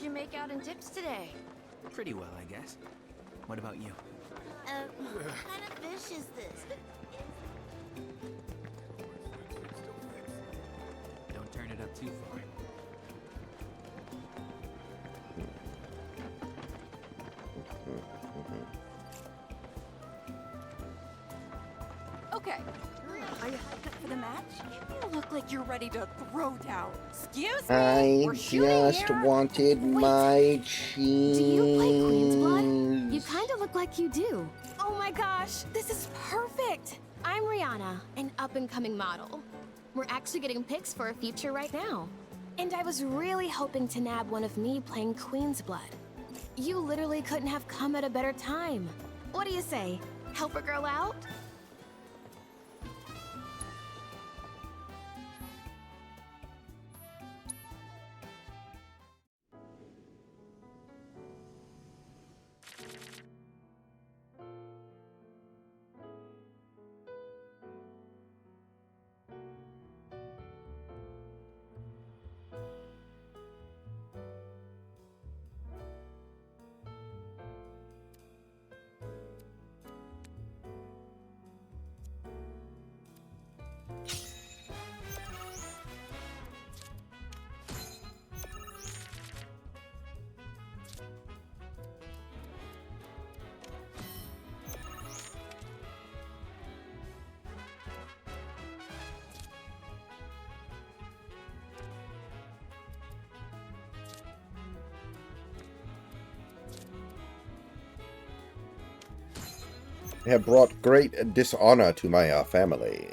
How'd you make out in tips today? Pretty well, I guess. What about you? What kind of fish is this? Don't turn it up too far. Okay. Are you hyped up for the match? You look like you're ready to throw down. Excuse me? I We're shooting just here. wanted my cheese. Do you play Queen's Blood? You kind of look like you do. Oh my gosh, this is perfect! I'm Rihanna, an up-and-coming model. We're actually getting pics for a feature right now. And I was really hoping to nab one of me playing Queen's Blood. You literally couldn't have come at a better time. What do you say? Help a girl out? Have brought great dishonor to my family.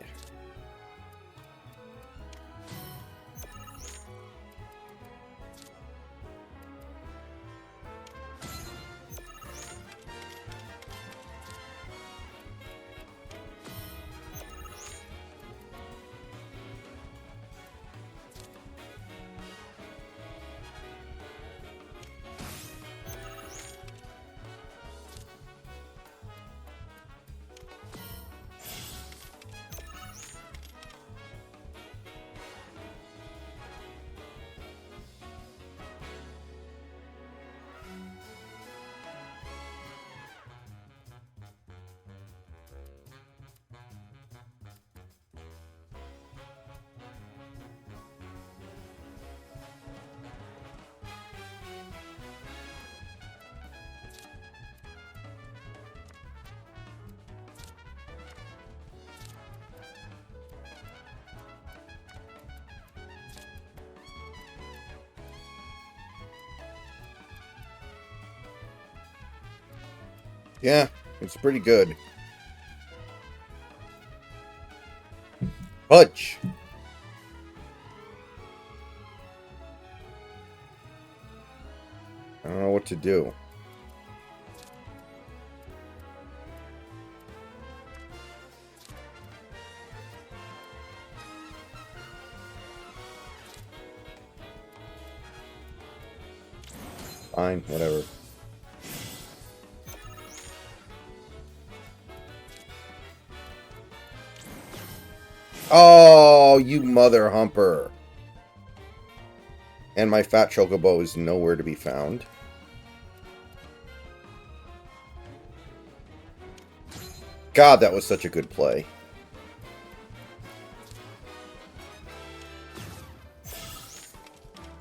Yeah, it's pretty good. Punch! I don't know what to do. Fine, whatever. Oh, you mother humper. And my fat chocobo is nowhere to be found. God, that was such a good play.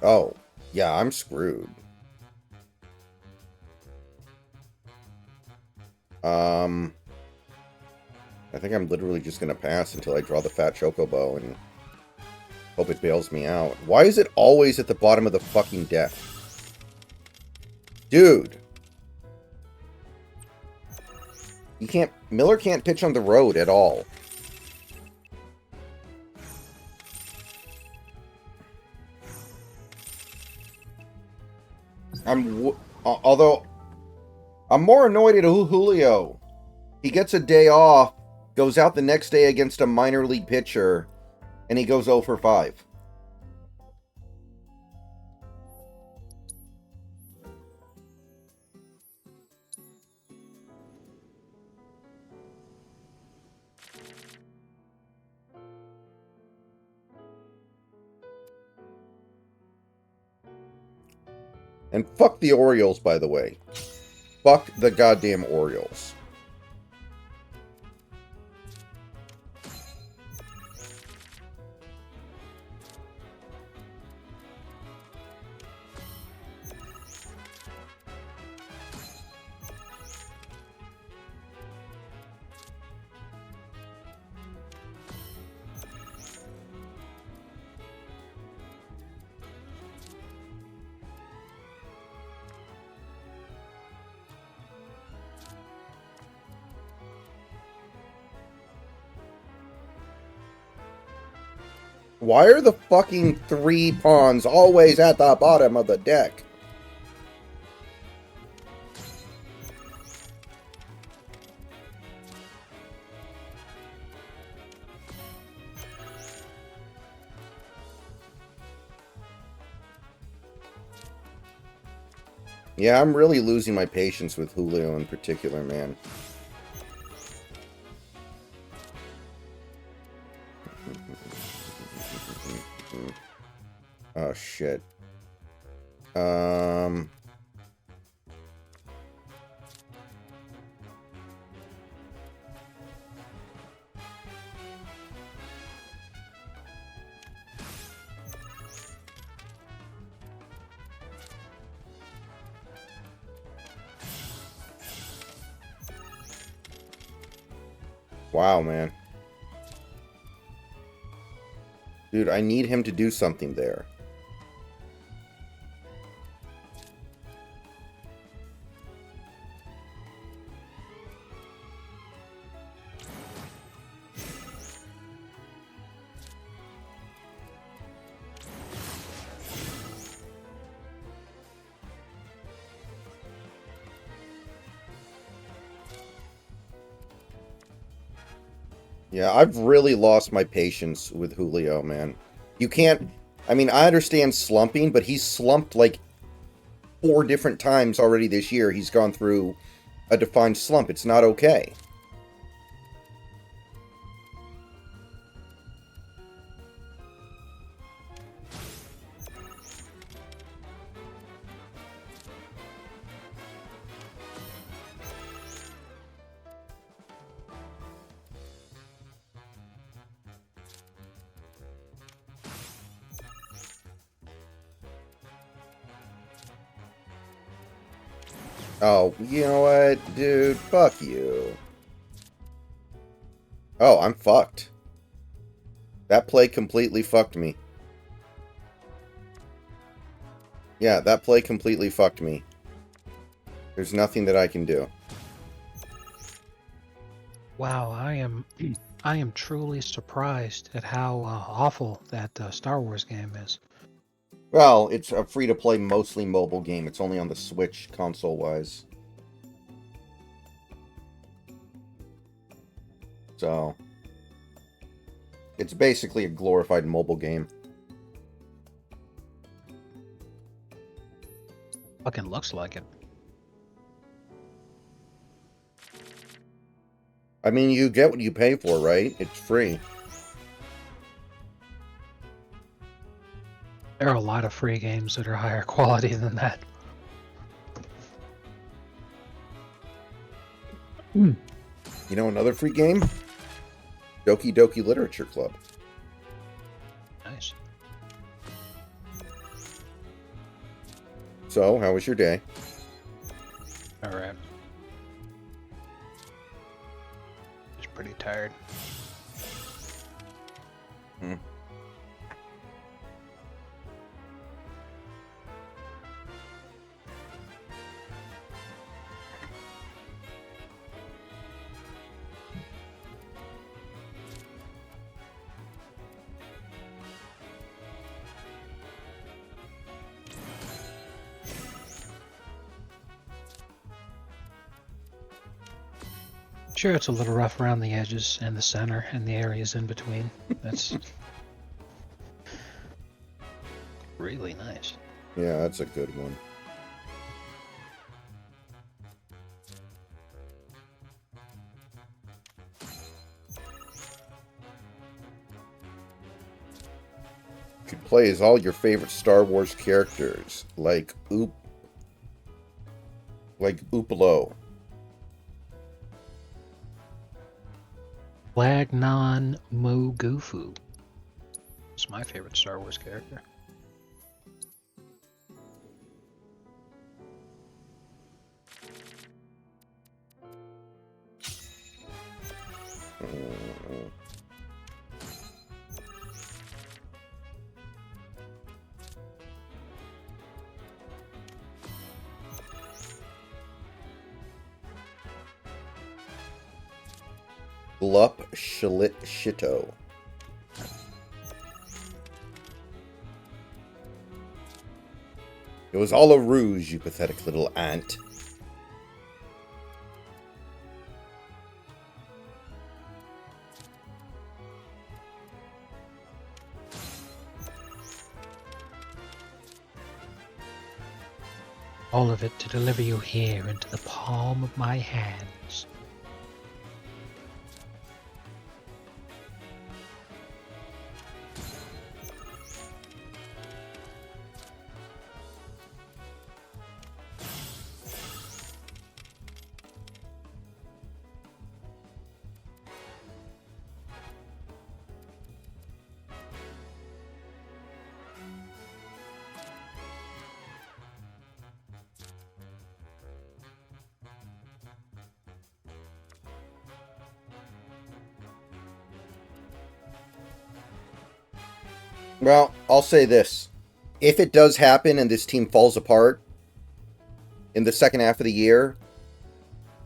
Oh, yeah, I'm screwed. I think I'm literally just going to pass until I draw the fat chocobo and hope it bails me out. Why is it always at the bottom of the fucking deck? Dude. You can't... Miller can't pitch on the road at all. Although, I'm more annoyed at Julio. He gets a day off, goes out the next day against a minor league pitcher, and he goes 0 for 5. And fuck the Orioles, by the way. Fuck the goddamn Orioles. Why are the fucking 3 pawns always at the bottom of the deck? Yeah, I'm really losing my patience with Julio in particular, man. Oh, shit. Wow, man. Dude, I need him to do something there. Yeah, I've really lost my patience with Julio, man. You can't... I mean, I understand slumping, but he's slumped like 4 different times already this year. He's gone through a defined slump. It's not okay. Oh, you know what, dude? Fuck you. Oh, I'm fucked. That play completely fucked me. Yeah, that play completely fucked me. There's nothing that I can do. Wow, I am truly surprised at how awful that Star Wars game is. Well, it's a free-to-play, mostly mobile game. It's only on the Switch, console-wise. So, it's basically a glorified mobile game. Fucking looks like it. I mean, you get what you pay for, right? It's free. There are a lot of free games that are higher quality than that. You know another free game? Doki Doki Literature Club. Nice. So, how was your day? Alright. Just pretty tired. Sure, it's a little rough around the edges and the center and the areas in between. That's really nice. Yeah, that's a good one. You could play as all your favorite Star Wars characters, like Like Upalo. Wagnon Mugufu. It's my favorite Star Wars character. Glup Shalit Shito. It was all a ruse, you pathetic little ant. All of it to deliver you here into the palm of my hands. Well, I'll say this. If it does happen and this team falls apart in the second half of the year,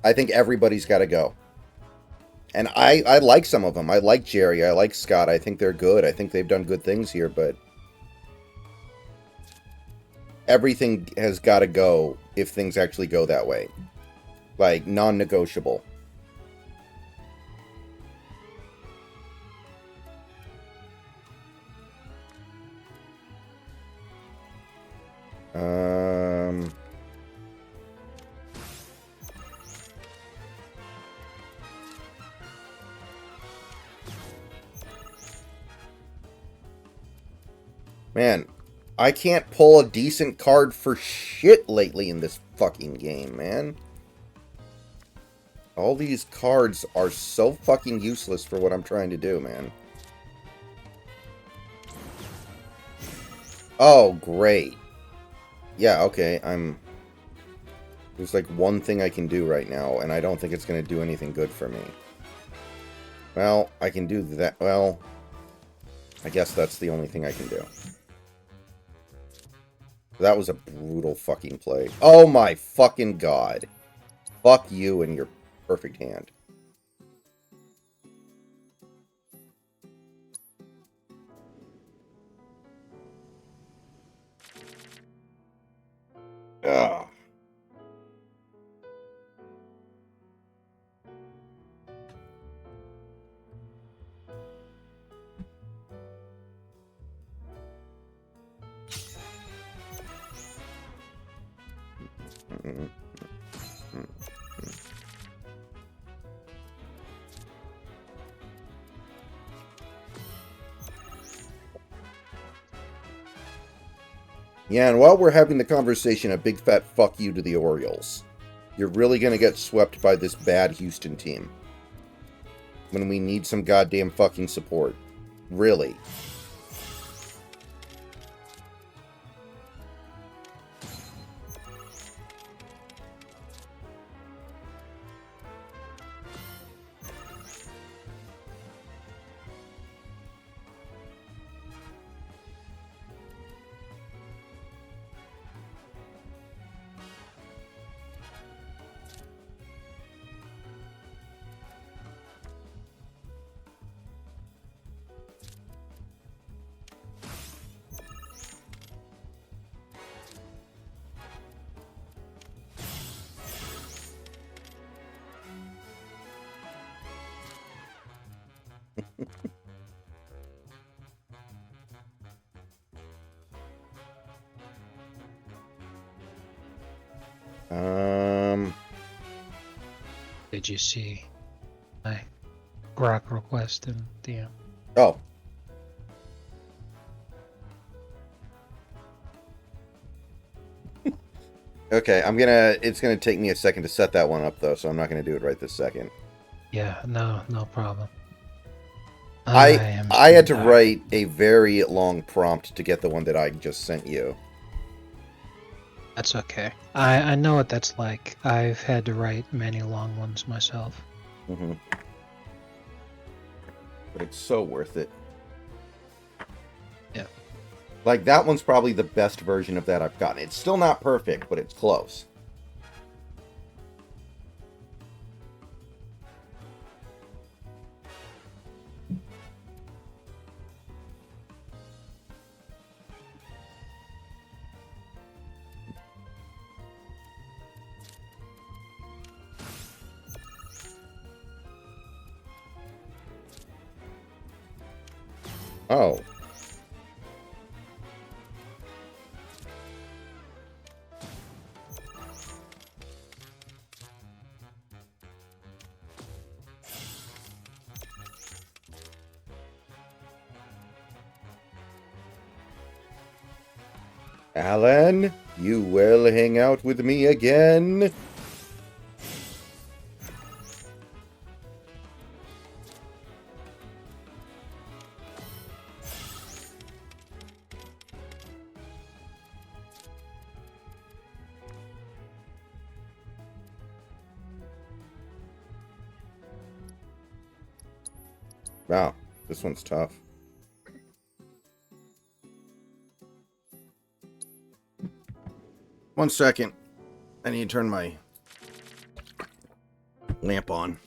I think everybody's got to go. And I like some of them. I like Jerry. I like Scott. I think they're good. I think they've done good things here, but everything has got to go if things actually go that way. Like, non-negotiable. Man, I can't pull a decent card for shit lately in this fucking game, man. All these cards are so fucking useless for what I'm trying to do, man. Oh, great. Yeah, okay, there's like one thing I can do right now, and I don't think it's going to do anything good for me. Well, I can do that. Well, I guess that's the only thing I can do. That was a brutal fucking play. Oh my fucking god. Fuck you and your perfect hand. Ugh. Yeah, and while we're having the conversation, a big fat fuck you to the Orioles. You're really going to get swept by this bad Houston team. When we need some goddamn fucking support. Really. Did you see my grok request in DM? Oh. Okay, it's gonna take me a second to set that one up though, so I'm not gonna do it right this second. Yeah, no problem. I am I had to tired. write a very long prompt to get the one that I just sent you. That's okay. I know what that's like. I've had to write many long ones myself. Mm-hmm. But it's so worth it. Yeah. Like, that one's probably the best version of that I've gotten. It's still not perfect, but it's close. Oh. Alan, you will hang out with me again? Wow, this one's tough. One second. I need to turn my lamp on.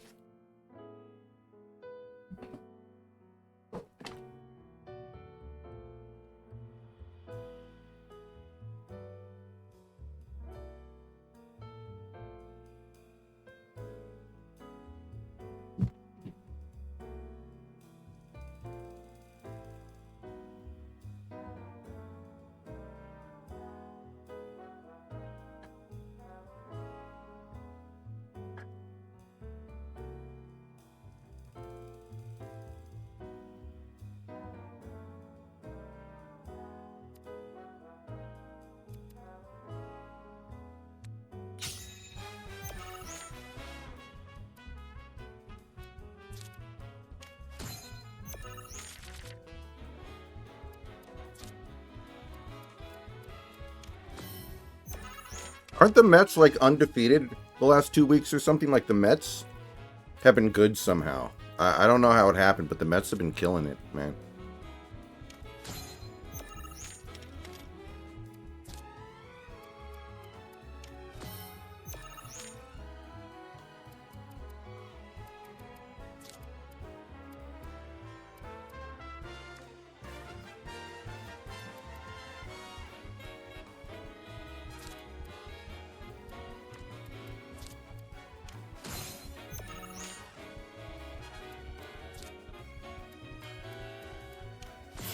Aren't the Mets, like, undefeated the last 2 weeks or something? Like, the Mets have been good somehow. I don't know how it happened, but the Mets have been killing it, man.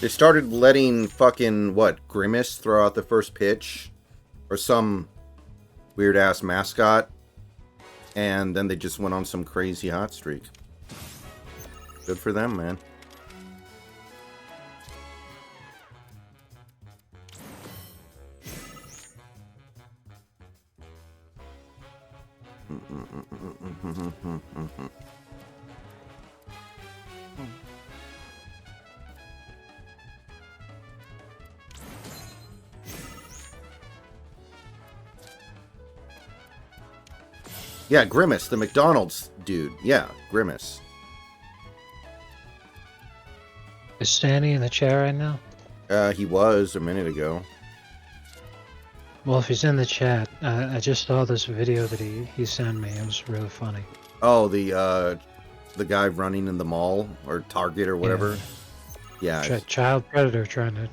They started letting fucking, what, Grimace throw out the first pitch? Or some weird-ass mascot. And then they just went on some crazy hot streak. Good for them, man. Yeah, Grimace, the McDonald's dude. Yeah, Grimace. Is Stanny in the chat right now? He was a minute ago. Well, if he's in the chat, I just saw this video that he sent me. It was really funny. Oh, the guy running in the mall or Target or whatever. Yeah. Child predator trying to.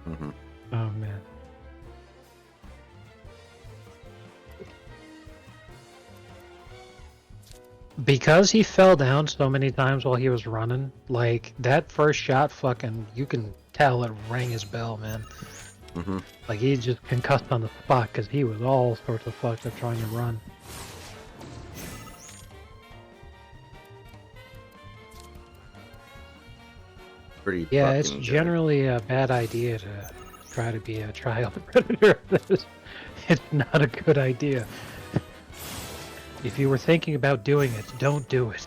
Mm-hmm. Oh man. Because he fell down so many times while he was running, like that first shot, fucking, you can tell it rang his bell, man. Mm-hmm. Like he just concussed on the spot because he was all sorts of fucked up trying to run. Pretty. Yeah, it's fucking good. generally a bad idea to try to be a child predator. It's not a good idea. If you were thinking about doing it, don't do it.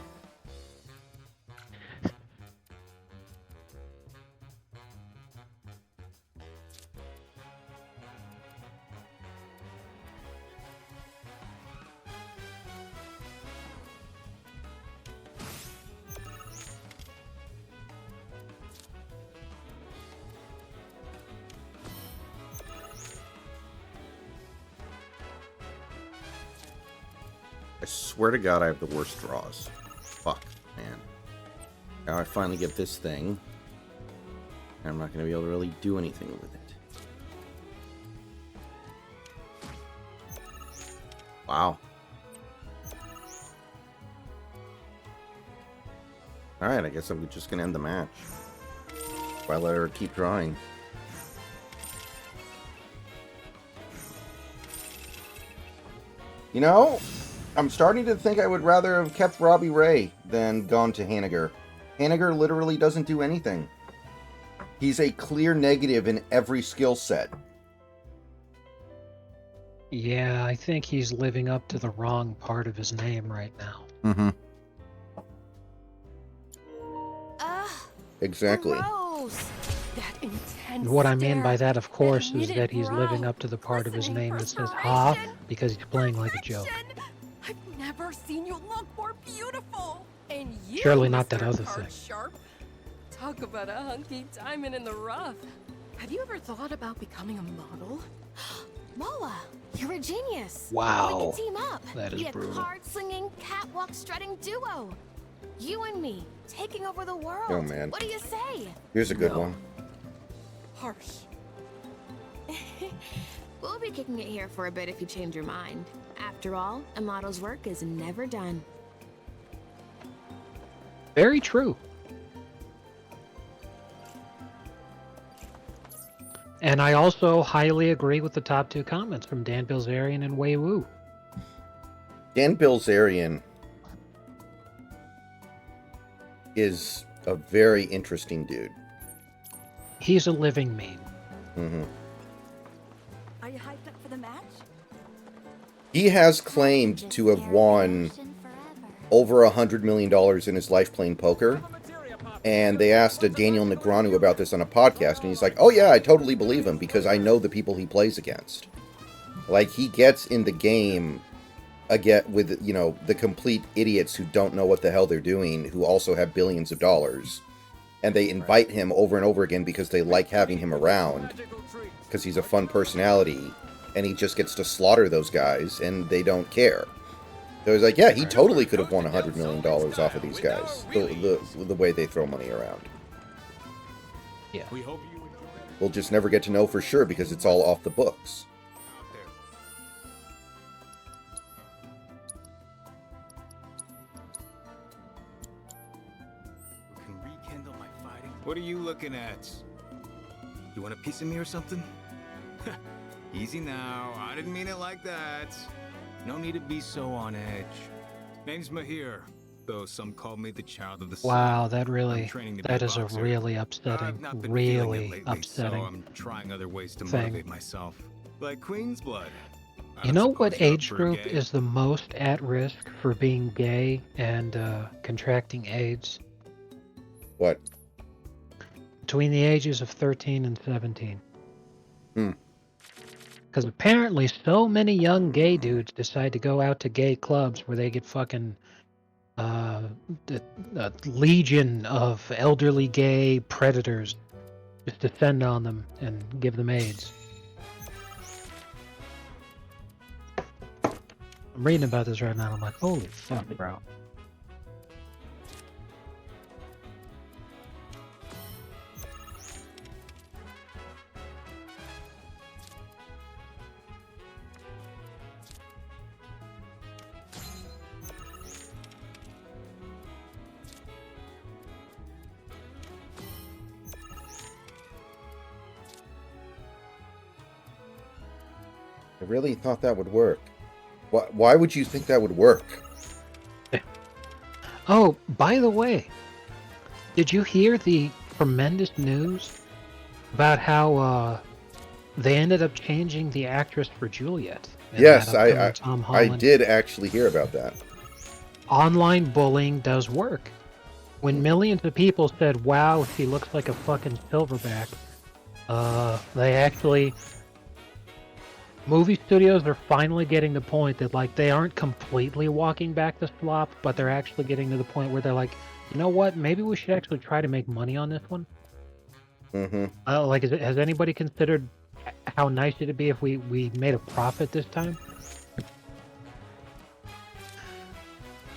I swear to God, I have the worst draws. Fuck, man. Now I finally get this thing. And I'm not going to be able to really do anything with it. Wow. Alright, I guess I'm just going to end the match. If I let her keep drawing. You know, I'm starting to think I would rather have kept Robbie Ray than gone to Hanniger. Hanniger literally doesn't do anything. He's a clear negative in every skill set. Yeah, I think he's living up to the wrong part of his name right now. Mm-hmm. Ugh. Exactly. Gross. That intense What I mean by stare, that, of course, is knitted that he's living brow, up to the part of his glistening name that says "ha" perspiration, because he's playing like a joke. perfection. I've never seen you look more beautiful. And you, Surely not that Mr. other Card thing. Sharp. Talk about a hunky diamond in the rough. Have you ever thought about becoming a model? Moa, you're a genius. Wow. We can team up. That is Be a brutal. card-slinging, catwalk-strutting duo. You and me, taking over the world. Oh, man. What do you say? Here's a good No. one. Harsh. We'll be kicking it here for a bit if you change your mind. After all, a model's work is never done. Very true. And I also highly agree with the top two comments from Dan Bilzerian and Wei Wu. Dan Bilzerian is a very interesting dude. He's a living meme. Mm-hmm. Are you hyped up for the match? He has claimed to have won over $100 million in his life playing poker. And they asked Daniel Negreanu about this on a podcast, and he's like, oh yeah, I totally believe him, because I know the people he plays against. Like, he gets in the game again with, you know, the complete idiots who don't know what the hell they're doing, who also have billions of dollars. And they invite him over and over again because they like having him around, because he's a fun personality, and he just gets to slaughter those guys, and they don't care. So he's like, yeah, he totally could have won $100 million off of these guys, the way they throw money around. Yeah. We hope you enjoy it. We'll just never get to know for sure because it's all off the books. Out there. Who can rekindle my fighting? What are you looking at? You want a piece of me or something? Easy now. I didn't mean it like that. No need to be so on edge. Name's Mahir, though some call me the child of the sun. Wow, that I'm really, training to be that a is a boxer. really I've upsetting, not been feeling it really lately, upsetting. So I'm trying other ways to thing. motivate myself. Like Queen's blood. I You don't know suppose what you're up age for a group game? is the most at risk for being gay and contracting AIDS? What? Between the ages of 13 and 17. Hmm. Because apparently so many young gay dudes decide to go out to gay clubs where they get fucking a legion of elderly gay predators just descend on them and give them AIDS. I'm reading about this right now and I'm like, holy fuck, bro. I really thought that would work. Why would you think that would work? Oh, by the way, did you hear the tremendous news about how they ended up changing the actress for Juliet. in Yes, that upcoming Tom I Holland. did actually hear about that. Online bullying does work. When millions of people said, "Wow, she looks like a fucking silverback," they actually, movie studios are finally getting the point that like they aren't completely walking back the slop, but they're actually getting to the point where they're like, you know what? Maybe we should actually try to make money on this one. Mm-hmm. Like, has anybody considered how nice it'd be if we made a profit this time?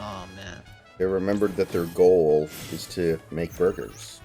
Oh man. They remembered that their goal is to make burgers.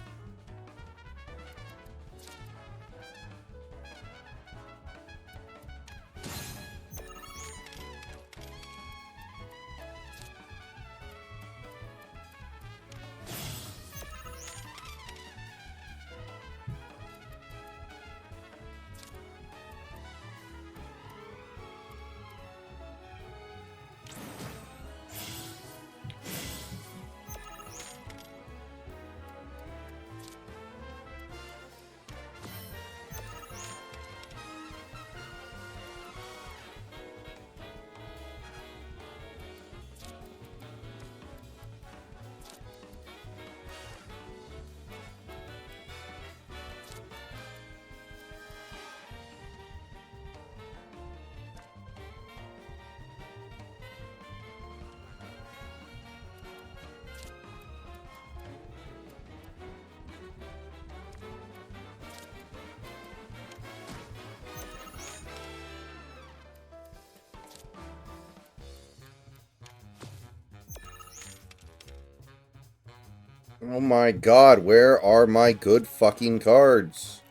Oh my god, where are my good fucking cards?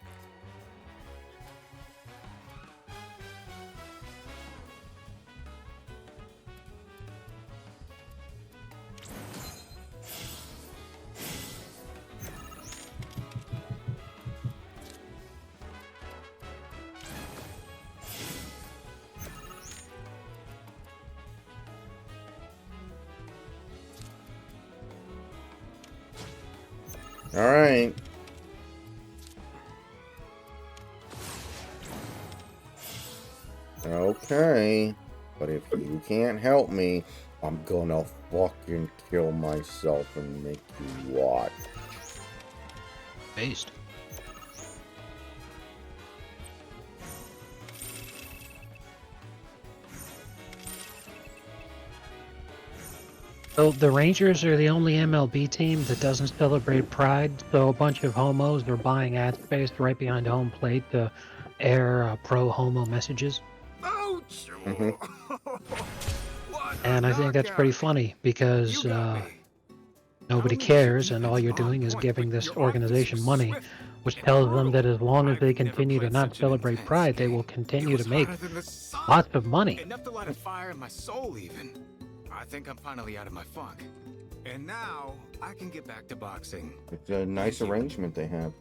Alright. Okay. But if you can't help me, I'm gonna fucking kill myself and make you watch. Based. So the Rangers are the only MLB team that doesn't celebrate Pride, so a bunch of homos are buying ad space right behind home plate to air pro-homo messages. Ouch! Mhm. What And a I think that's pretty knockout. funny because You got me. nobody Not only was your cares, and defense all you're on doing is point, giving but this your offense organization was money, swift which and tells them brutal. that as long as they I've never continue to played not such an celebrate intense Pride, they game. will It continue was to make hotter than the sun. lots of money. Enough to light a fire in my soul, even. I think I'm finally out of my funk. And now I can get back to boxing. It's a nice arrangement they have.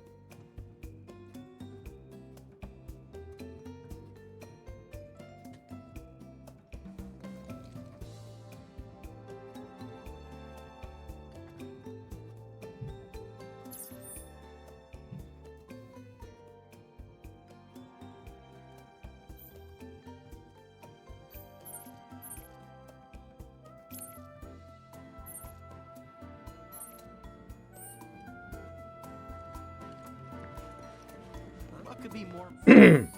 What could be more?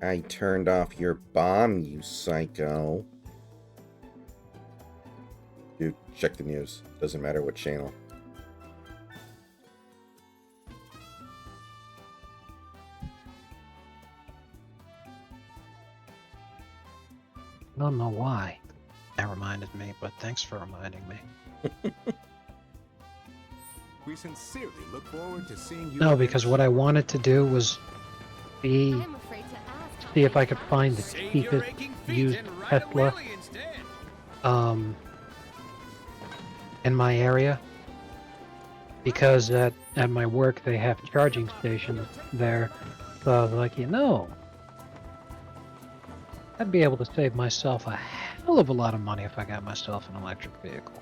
I turned off your bomb, you psycho. Dude, check the news. Doesn't matter what channel. I don't know why that reminded me, but thanks for reminding me. We sincerely look forward to seeing you. No, because what I wanted to do was see I'm afraid to ask how if many I could find the times- cheapest used Tesla in my area, because at my work they have charging stations there. So I was like, I'd be able to save myself a hell of a lot of money if I got myself an electric vehicle.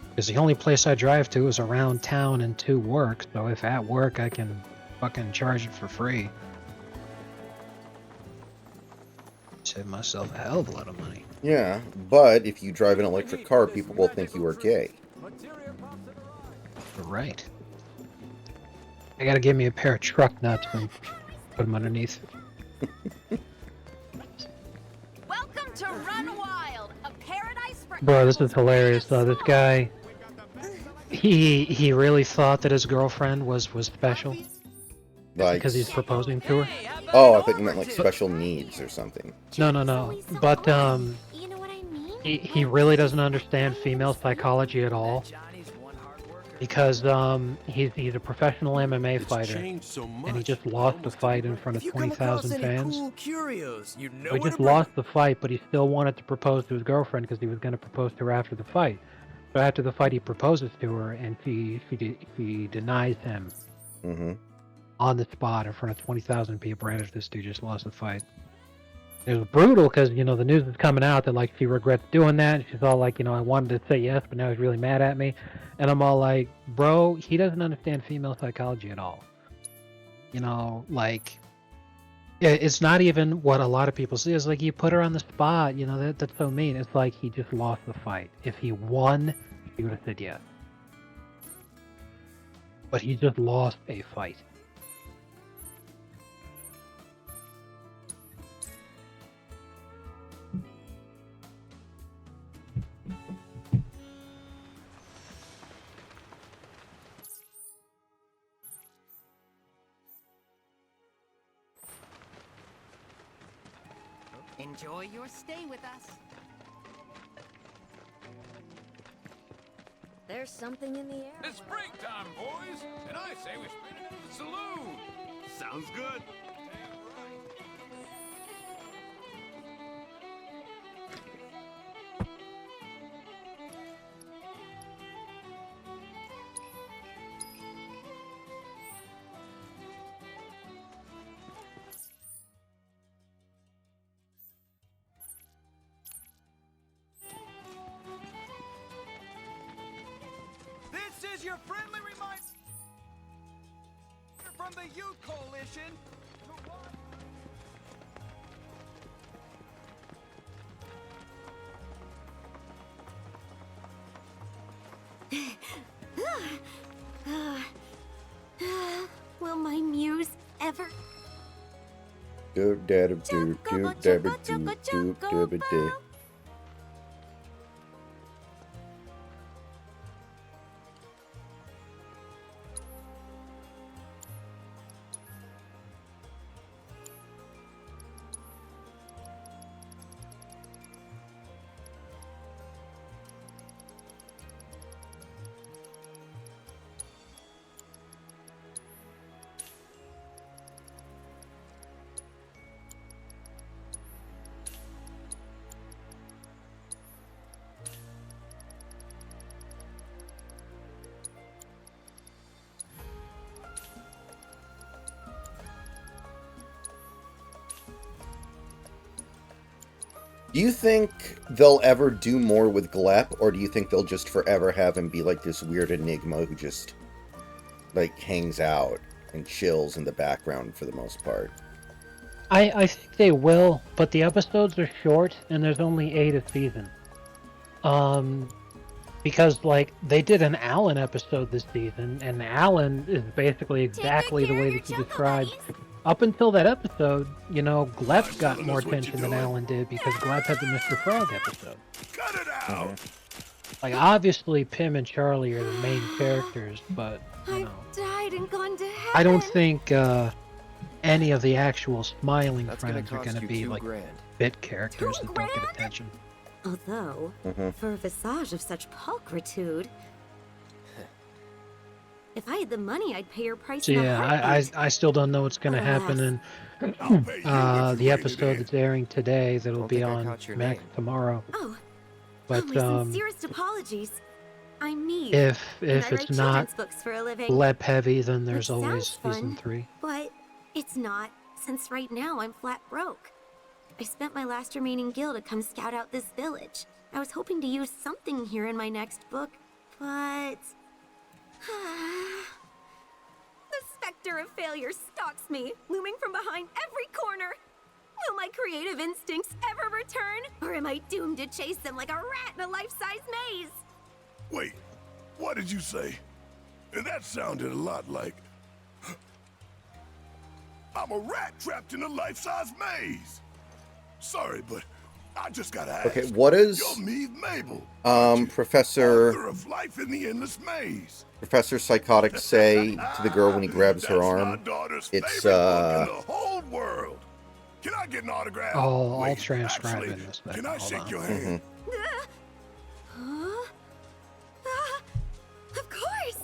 Because the only place I drive to is around town and to work, so if at work I can fucking charge it for free. Save myself a hell of a lot of money. Yeah, but if you drive an electric car, people will think you are gay. Right. I gotta give me a pair of truck nuts and put them underneath. Welcome to Run Wild, a paradise for Bro, this is animals hilarious and though. This guy, he really thought that his girlfriend was special Like, because he's proposing to her. oh, I thought you meant like special needs or something. No. But You know what I mean? he really doesn't understand female psychology at all because he's a professional MMA fighter and he just lost the fight in front of 20,000 fans. So he just lost the fight, but he still wanted to propose to his girlfriend because he was going to propose to her after the fight. So after the fight, he proposes to her, and she denies him on the spot in front of 20,000 people right after this dude just lost the fight. It was brutal because, you know, the news is coming out that, like, she regrets doing that. And she's all like, you know, I wanted to say yes, but now he's really mad at me. And I'm all like, bro, he doesn't understand female psychology at all. You know, like, it's not even what a lot of people see. It's like, you put her on the spot, you know, that's so mean. It's like he just lost the fight. If he won, he would have said yes. But he just lost a fight. Enjoy your stay with us. There's something in the air. It's springtime, boys, and I say we spin it in the saloon. Sounds good. This is your friendly reminder from the Youth Coalition. Will my muse ever? Do da do do do da ba do do da ba da. Do you think they'll ever do more with Glep, or do you think they'll just forever have him be like this weird enigma who just, like, hangs out and chills in the background for the most part? I think they will, but the episodes are short, and there's only 8 a season. Because, like, they did an Alan episode this season, and Alan is basically exactly the way that you described. Up until that episode, you know, Glep got more attention than Alan did because Glep had the Mr. Frog episode. Cut it out. Like, obviously, Pim and Charlie are the main characters, but, you know, I've died and gone to heaven. I don't think any of the actual smiling That's gonna friends are cost going to you be, $2 like, grand. bit characters that don't get attention. Although, for a visage of such pulchritude, if I had the money, I'd pay your price. So in a yeah, heartbeat. I still don't know what's going to happen in the episode that's airing today that'll Don't be think I on caught your Max name. tomorrow. Oh, But my sincerest apologies. I'm Mead. if and I write it's not children's books for a living. Glep heavy, then there's Which always sounds season fun. 3. But it's not, since right now I'm flat broke. I spent my last remaining gil to come scout out this village. I was hoping to use something here in my next book, but... The specter of failure stalks me, looming from behind every corner. Will my creative instincts ever return? Or am I doomed to chase them like a rat in a life-size maze? Wait, what did you say? That sounded a lot like... I'm a rat trapped in a life-size maze. Sorry, but I just gotta ask. Okay, what is You're Meave Mabel, Professor author of Life in the Endless Maze. Professor Psychotic say to the girl when he grabs her That's arm? my daughter's It's favorite book in the whole world. Can I get an autograph? Oh, I'll Wait, transcribe actually, it in a second. Can I Hold shake on. your hand? Huh? Of course!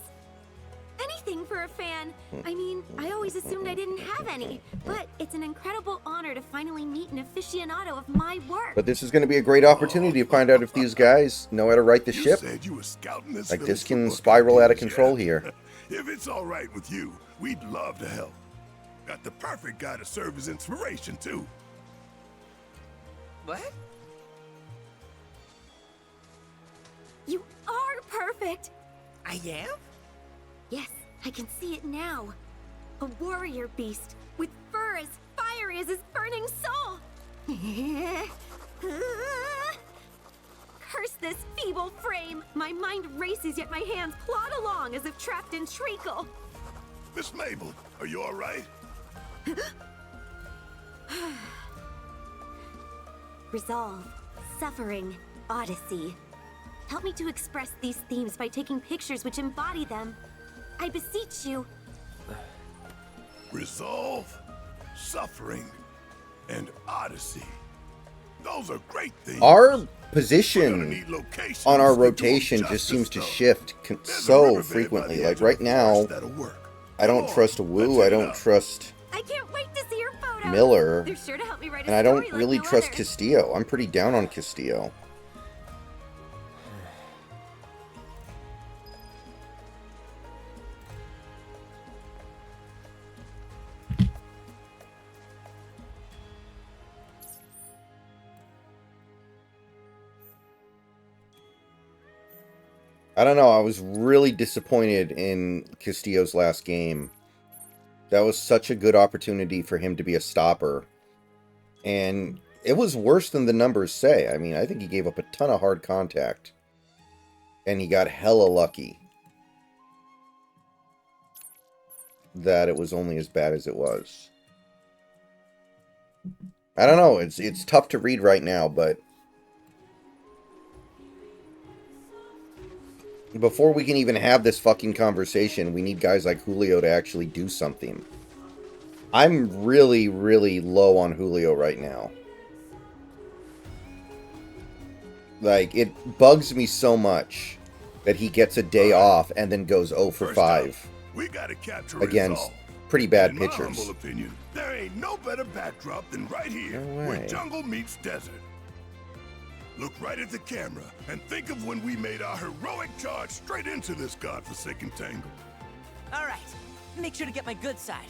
Anything for a fan. I mean, I always assumed I didn't have any, but it's an incredible honor to finally meet an aficionado of my work. But this is going to be a great opportunity to find out if these guys know how to right the You ship. said you were scouting this Like, village this for can book spiral out of ideas, control yeah? here. If it's all right with you, we'd love to help. Got the perfect guy to serve as inspiration, too. What? You are perfect! I am? Yes, I can see it now. A warrior beast with fur as fiery as his burning soul. Curse this feeble frame! My mind races, yet my hands plod along as if trapped in treacle. Miss Mabel, are you all right? Resolve, suffering, odyssey. Help me to express these themes by taking pictures which embody them. I beseech you. Resolve, suffering, and odyssey. Those are great things. Our We're gonna position need locations on our to do 'em rotation just justice, seems to though. shift There's a so riverbed by frequently. the Like edge of right the now, forest that'll work. I don't Come on, trust let's Wu, hit I it don't up. trust I can't wait to see your photos. Miller, They're sure to help me write a and I don't story like really no trust other. Castillo. I'm pretty down on Castillo. I don't know, I was really disappointed in Castillo's last game. That was such a good opportunity for him to be a stopper. And it was worse than the numbers say. I mean, I think he gave up a ton of hard contact. And he got hella lucky that it was only as bad as it was. I don't know, it's tough to read right now, but before we can even have this fucking conversation, we need guys like Julio to actually do something. I'm really, really low on Julio right now. Like, it bugs me so much that he gets a day off and then goes 0 for First 5 up, we gotta capture against resolve. pretty bad In my pitchers. humble opinion, there ain't no better backdrop than right here, No where way. jungle meets desert. Look right at the camera and think of when we made our heroic charge straight into this godforsaken tangle. All right. Make sure to get my good side.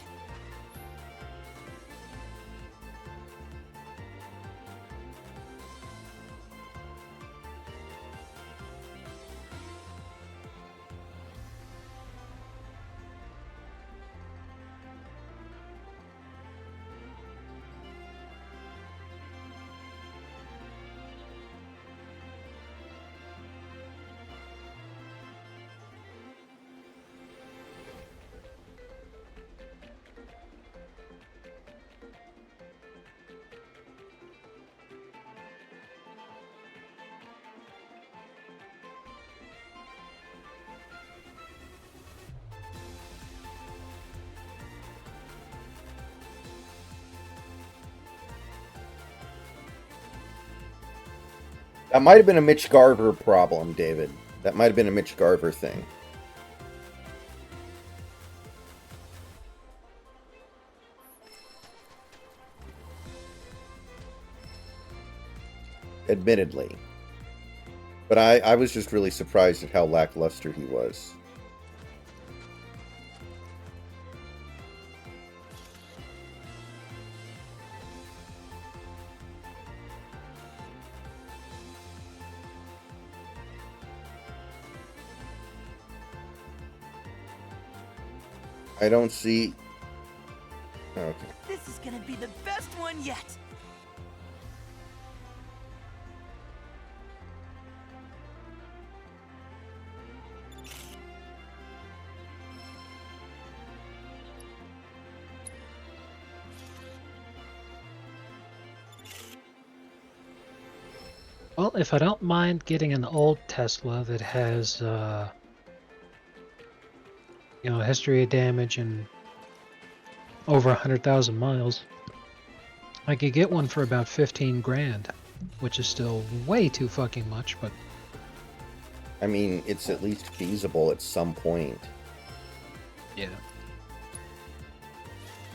That might have been a Mitch Garver problem, David. That might have been a Mitch Garver thing. Admittedly. But I was just really surprised at how lackluster he was. I don't see... Okay. This is gonna be the best one yet. Well, if I don't mind getting an old Tesla that has, history of damage and over 100,000 miles, I could get one for about 15 grand, which is still way too fucking much, but... I mean, it's at least feasible at some point. Yeah.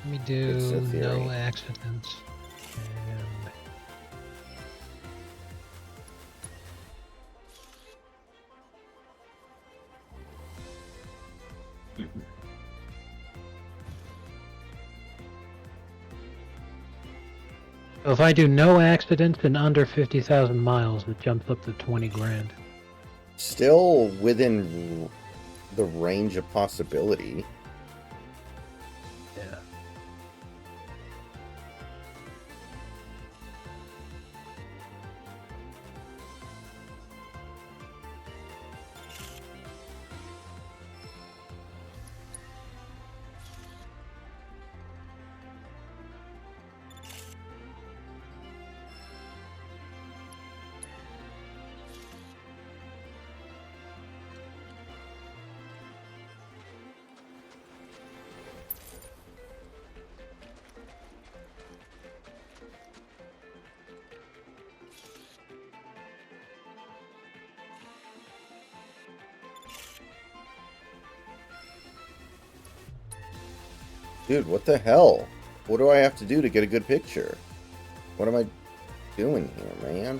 Let me It's a do theory. no accidents. And... So if I do no accidents and under 50,000 miles, it jumps up to 20 grand. Still within the range of possibility. Yeah. Dude, what the hell? What do I have to do to get a good picture? What am I doing here, man?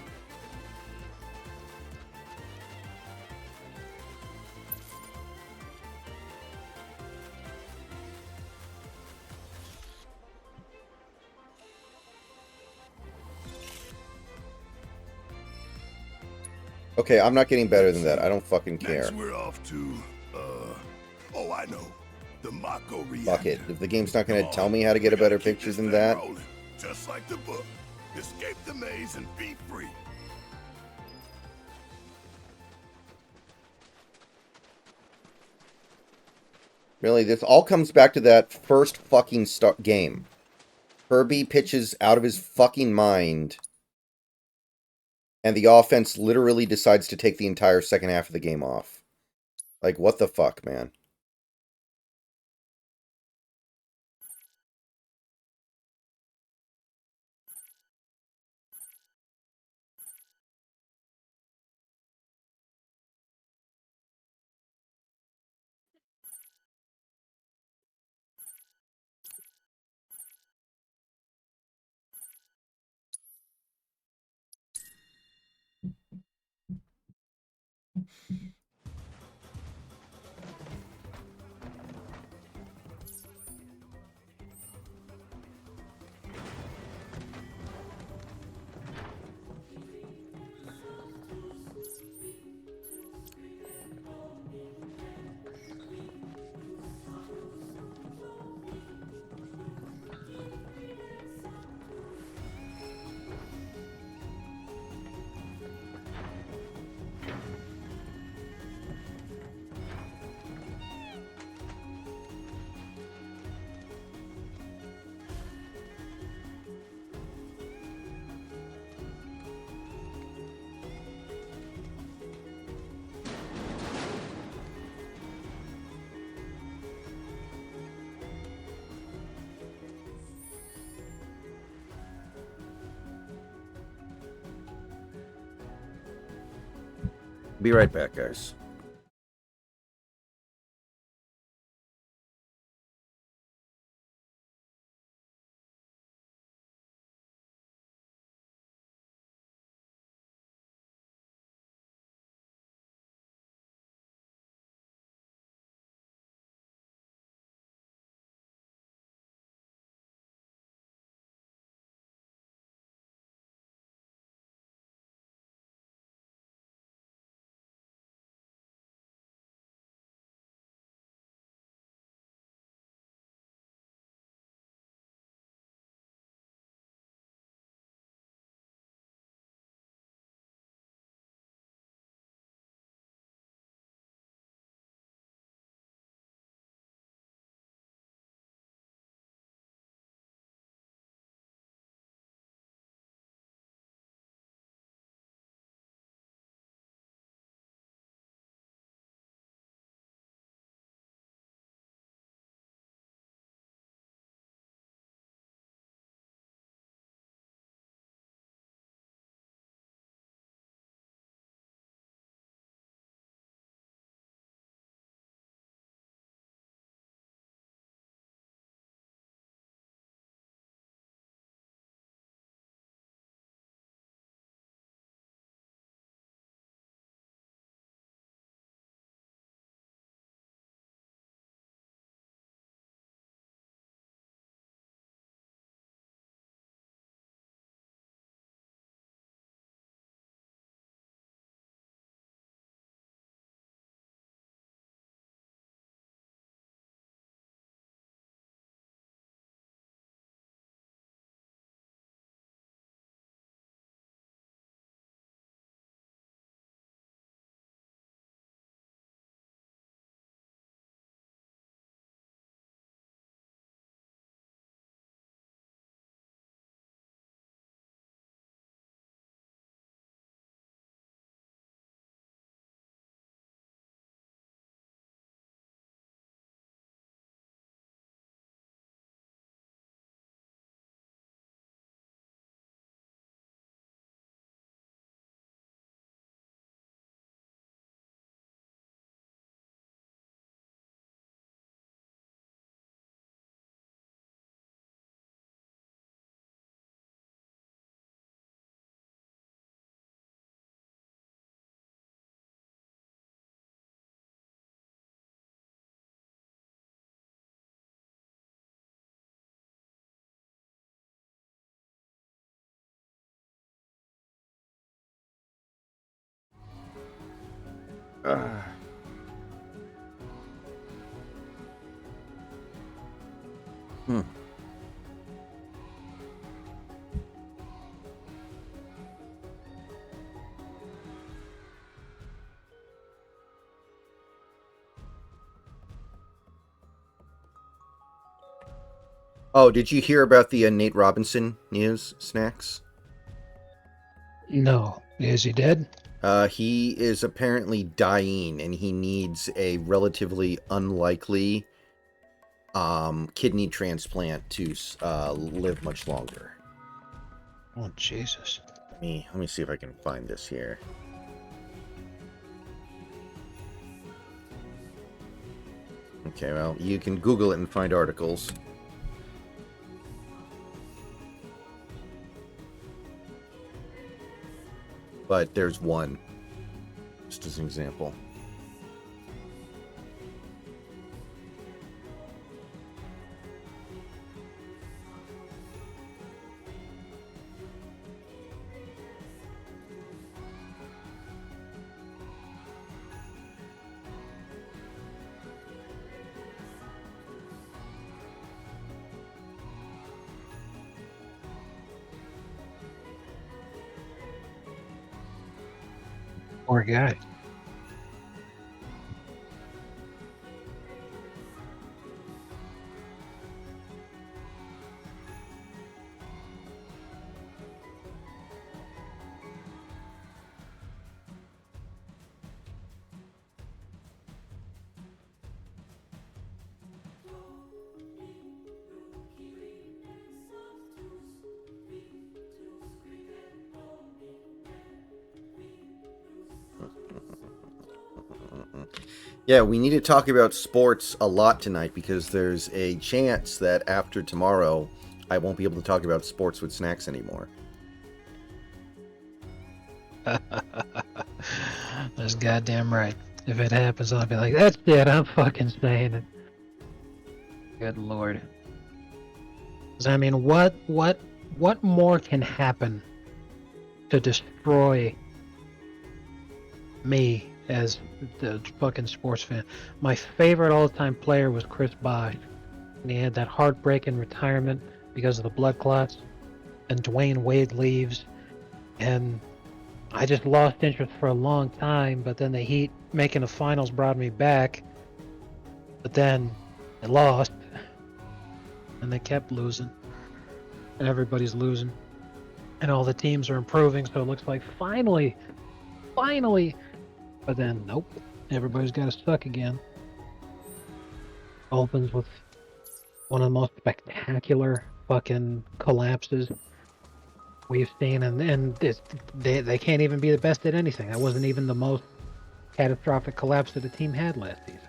Okay, I'm not getting better than that. I don't fucking care. Next, we're off to, oh, I know. The Mako reactor. Fuck it. If the game's not going to tell me how to get a better picture than that... Rolling, just like the book. Escape the maze and be free. Really, this all comes back to that first fucking game. Kirby pitches out of his fucking mind, and the offense literally decides to take the entire second half of the game off. Like, what the fuck, man? Be right back, guys. Hmm. Oh, did you hear about the Nate Robinson news, Snacks? No. Is he dead? He is apparently dying, and he needs a relatively unlikely kidney transplant to live much longer. Oh, Jesus. Let me see if I can find this here. Okay, well, you can Google it and find articles. But there's one, just as an example. Poor guy. Yeah, we need to talk about sports a lot tonight because there's a chance that after tomorrow, I won't be able to talk about sports with Snacks anymore. That's goddamn right. If it happens, I'll be like, that's it, I'm fucking saying it. Good lord. 'Cause I mean, what more can happen to destroy me as the fucking sports fan? My favorite all-time player was Chris Bosh, and he had that heartbreaking retirement because of the blood clots, and Dwayne Wade leaves, and I just lost interest for a long time, but then the Heat making the finals brought me back, but then they lost, and they kept losing, and everybody's losing, and all the teams are improving, so it looks like finally, but then nope, everybody's got to suck again. Opens with one of the most spectacular fucking collapses we've seen, and they can't even be the best at anything. That wasn't even the most catastrophic collapse that the team had last season.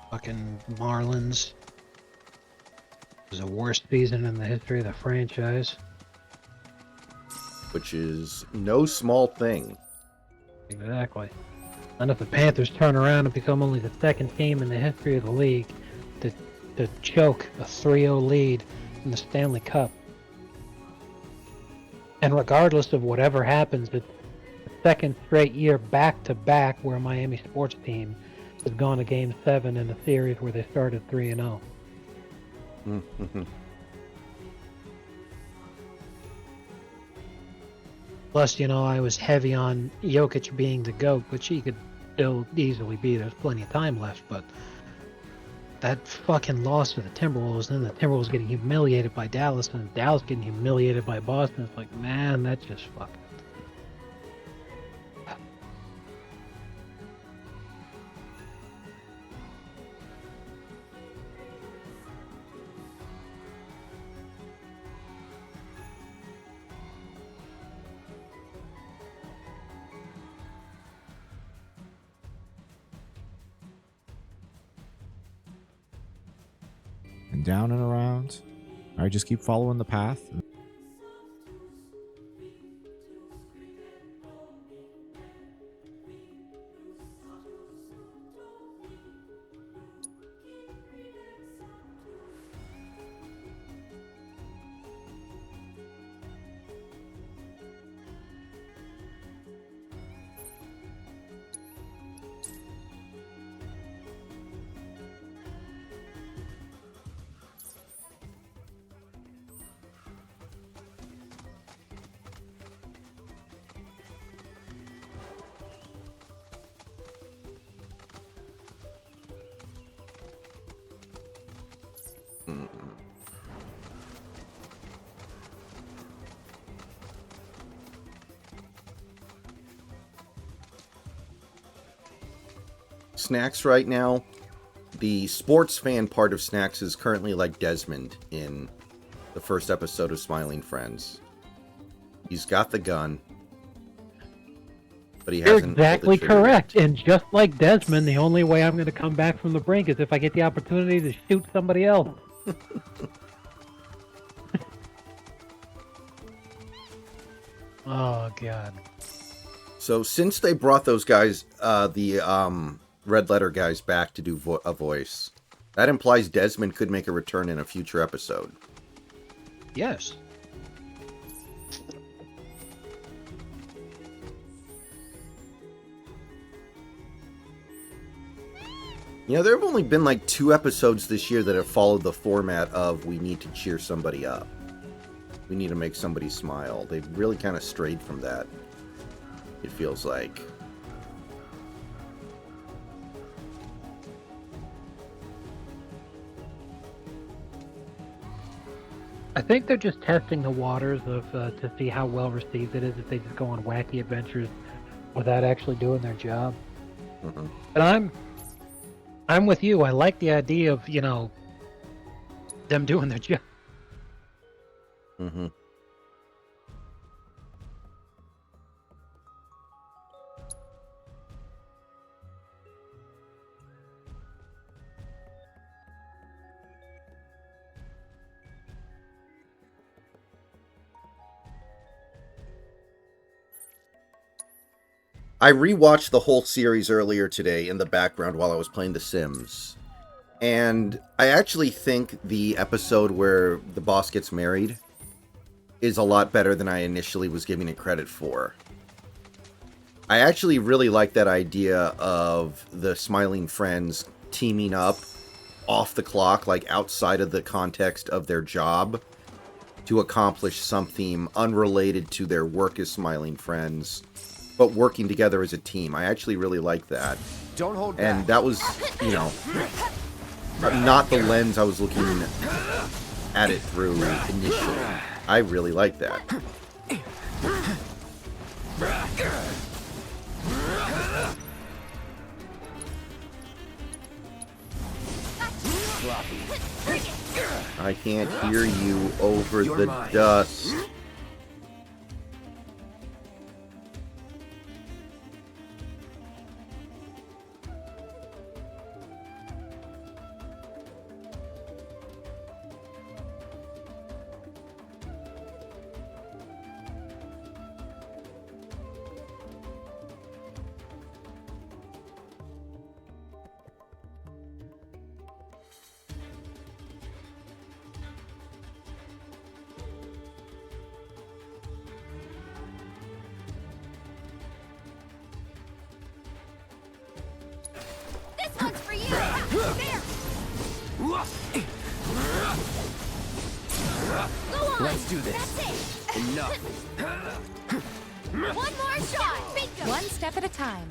Fucking Marlins was the worst season in the history of the franchise. Which is no small thing. Exactly. And if the Panthers turn around and become only the second team in the history of the league to choke a 3-0 lead in the Stanley Cup. And regardless of whatever happens, it's the second straight year back-to-back where a Miami sports team has gone to Game 7 in a series where they started 3-0. Mm-hmm. Plus, you know, I was heavy on Jokic being the GOAT, which he could still easily be. There's plenty of time left, but that fucking loss to the Timberwolves, and then the Timberwolves getting humiliated by Dallas, and Dallas getting humiliated by Boston. It's like, man, that's just fucking... And down and around. All right, just keep following the path. Snacks right now, the sports fan part of Snacks is currently like Desmond in the first episode of Smiling Friends. He's got the gun, but he You're hasn't. pulled the exactly trigger correct. yet. And just like Desmond, the only way I'm going to come back from the brink is if I get the opportunity to shoot somebody else. Oh, God. So since they brought those guys, the Red Letter guys back to do a voice, that implies Desmond could make a return in a future episode. Yes. You know, there have only been like 2 episodes this year that have followed the format of we need to cheer somebody up. We need to make somebody smile. They've really kind of strayed from that, it feels like. I think they're just testing the waters of to see how well received it is if they just go on wacky adventures without actually doing their job. Mm-hmm. And I'm with you. I like the idea of, you know, them doing their job. Mm-hmm. I rewatched the whole series earlier today in the background while I was playing The Sims. And I actually think the episode where the boss gets married is a lot better than I initially was giving it credit for. I actually really like that idea of the Smiling Friends teaming up off the clock, like outside of the context of their job, to accomplish something unrelated to their work as Smiling Friends, but working together as a team. I actually really like that. Don't hold back. And that was, you know, not the lens I was looking at it through initially. I really like that. I can't hear you over the dust. This one's for you! There! Go on! Let's do this. That's it! Enough. One more shot! Bingo! One step at a time.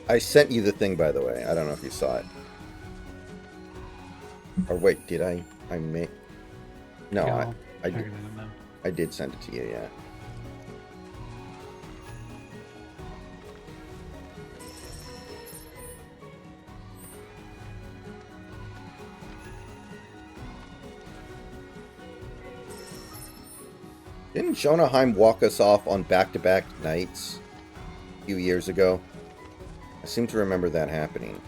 I sent you the thing, by the way. I don't know if you saw it. Or wait, did I? I may. No, No, I did send it to you, yeah. Didn't Jonah Heim walk us off on back-to-back nights a few years ago? I seem to remember that happening.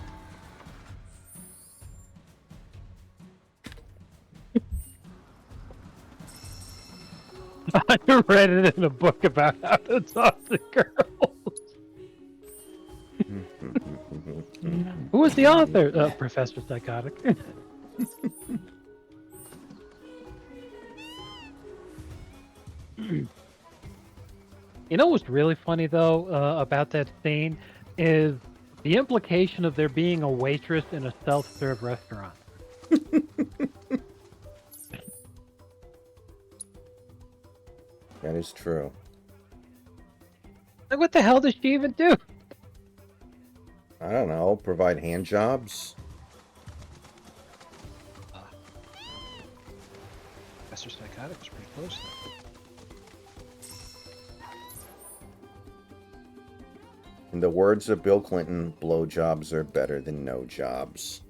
I read it in a book about how to talk to girls. Who was the author? Professor Psychotic. You know what's really funny though about that scene is the implication of there being a waitress in a self-serve restaurant. That is true. Like, what the hell does she even do? I don't know. Provide hand jobs? Professor Psychotic was pretty close though. In the words of Bill Clinton, blowjobs are better than no jobs.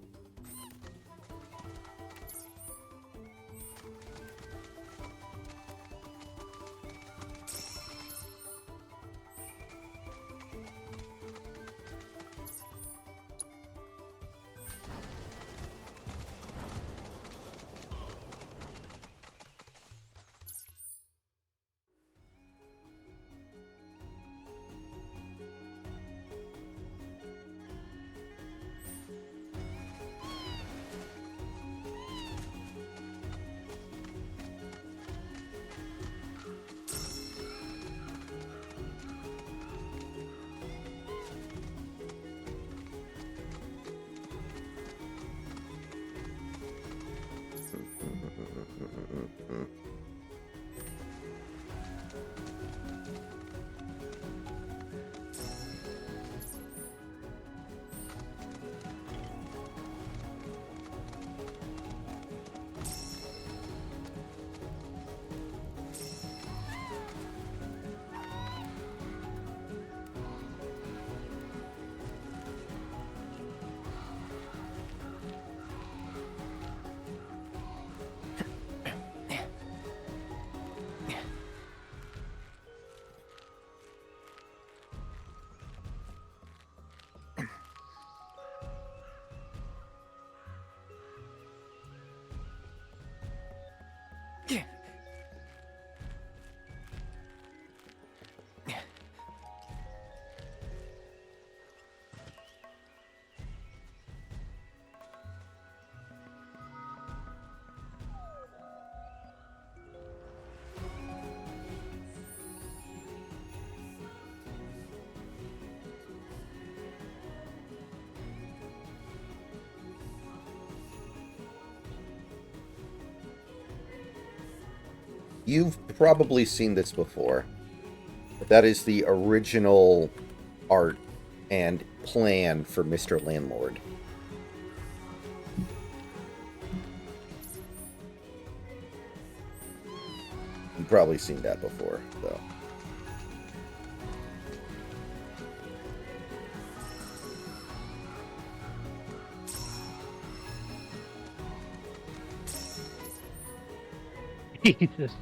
You've probably seen this before. That is the original art and plan for Mr. Landlord. You've probably seen that before, though. Jesus.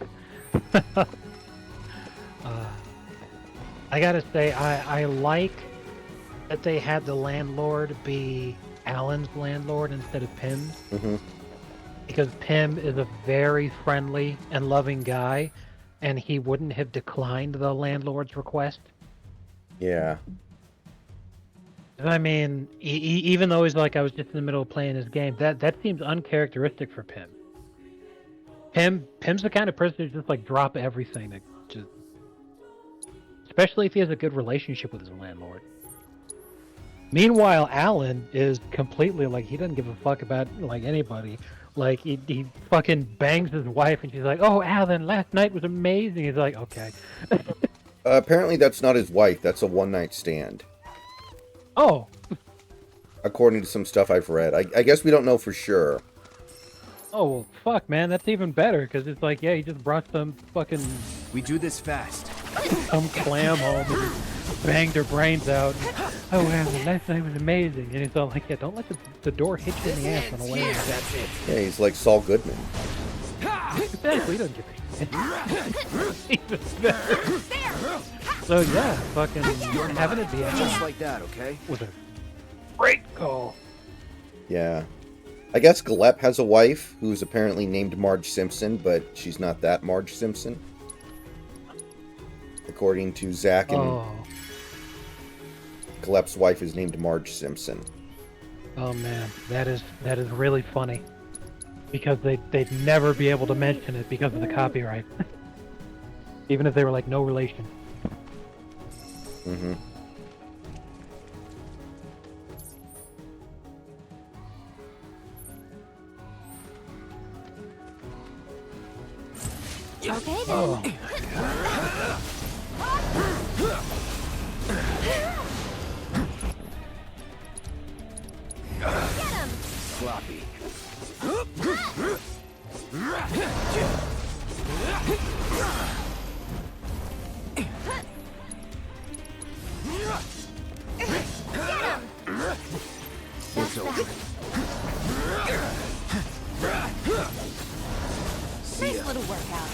I gotta say, I like that they had the landlord be Alan's landlord instead of Pim's. Mm-hmm. Because Pim is a very friendly and loving guy, and he wouldn't have declined the landlord's request. Yeah. I mean, even though he's like, I was just in the middle of playing his game, that seems uncharacteristic for Pim. Pim's the kind of person who just like drop everything, that just, especially if he has a good relationship with his landlord. Meanwhile, Alan is completely like, he doesn't give a fuck about like anybody. Like he fucking bangs his wife, and she's like, "Oh, Alan, last night was amazing." He's like, "Okay." Apparently, that's not his wife. That's a one-night stand. Oh. According to some stuff I've read, I guess we don't know for sure. Oh, well, fuck, man, that's even better, because it's like, yeah, he just brought some fucking... We do this fast. Some clam home and banged her brains out. Oh, wow, the last night was amazing. And he's all like, yeah, don't let the door hit you in the ass on the way. That's it. Yeah, he's like Saul Goodman. Exactly, he doesn't give a shit. Even better. So, yeah, fucking having it be Just like that, okay? was a great call. Yeah. I guess Galep has a wife who's apparently named Marge Simpson, but she's not that Marge Simpson. According to Zach, and Galep's wife is named Marge Simpson. Oh man, that is really funny. Because they'd never be able to mention it because of the copyright. Even if they were like no relation. Mm-hmm. Okay then. Oh, Get him! Sloppy. That's that. Nice little workout.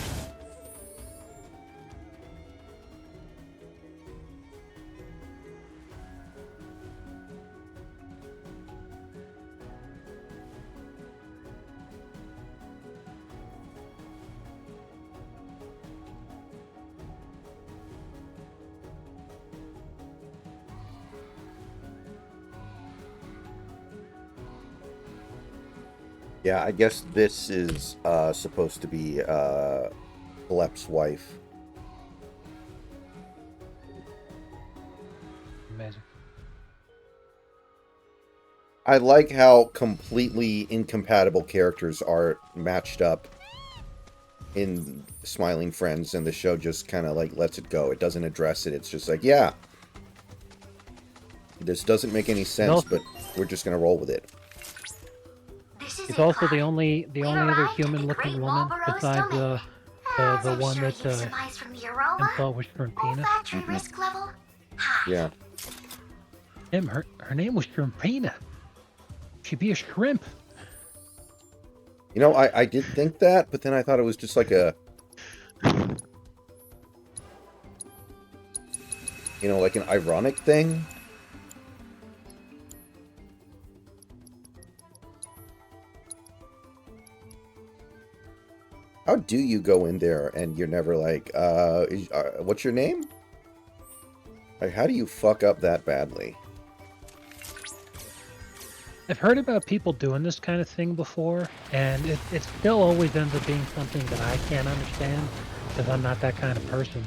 Yeah, I guess this is supposed to be Glep's wife. amazing. I like how completely incompatible characters are matched up in Smiling Friends, and the show just kind of like lets it go. It doesn't address it. It's just like, yeah, this doesn't make any sense, but we're just gonna roll with it. It's also the only other human-looking woman besides the one that I thought was Shrimpina. Yeah. Damn, her name was Shrimpina. She'd be a shrimp. You know, I did think that, but then I thought it was just like a, you know, like an ironic thing. How do you go in there and you're never like, what's your name? Like, how do you fuck up that badly? I've heard about people doing this kind of thing before, and it still always ends up being something that I can't understand, because I'm not that kind of person.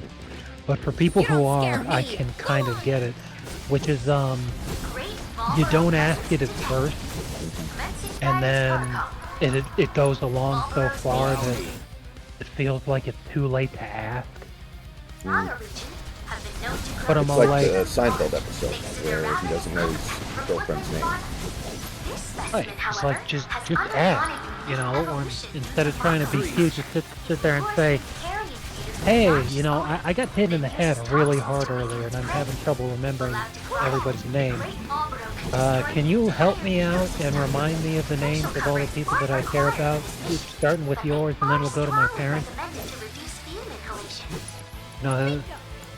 But for people who are, I can kind of get it. Which is, you don't ask it at first, and then it goes along so far that it feels like it's too late to ask. But I'm It's all like like, the Seinfeld episode where he doesn't know his girlfriend's name. right, it's like just ask, you know, or instead of trying to be cute, just sit there and say, hey, you know, I got hit in the head really hard earlier, and I'm having trouble remembering everybody's name. Can you help me out and remind me of the names of all the people that I care about, starting with yours, and then we'll go to my parents? You know,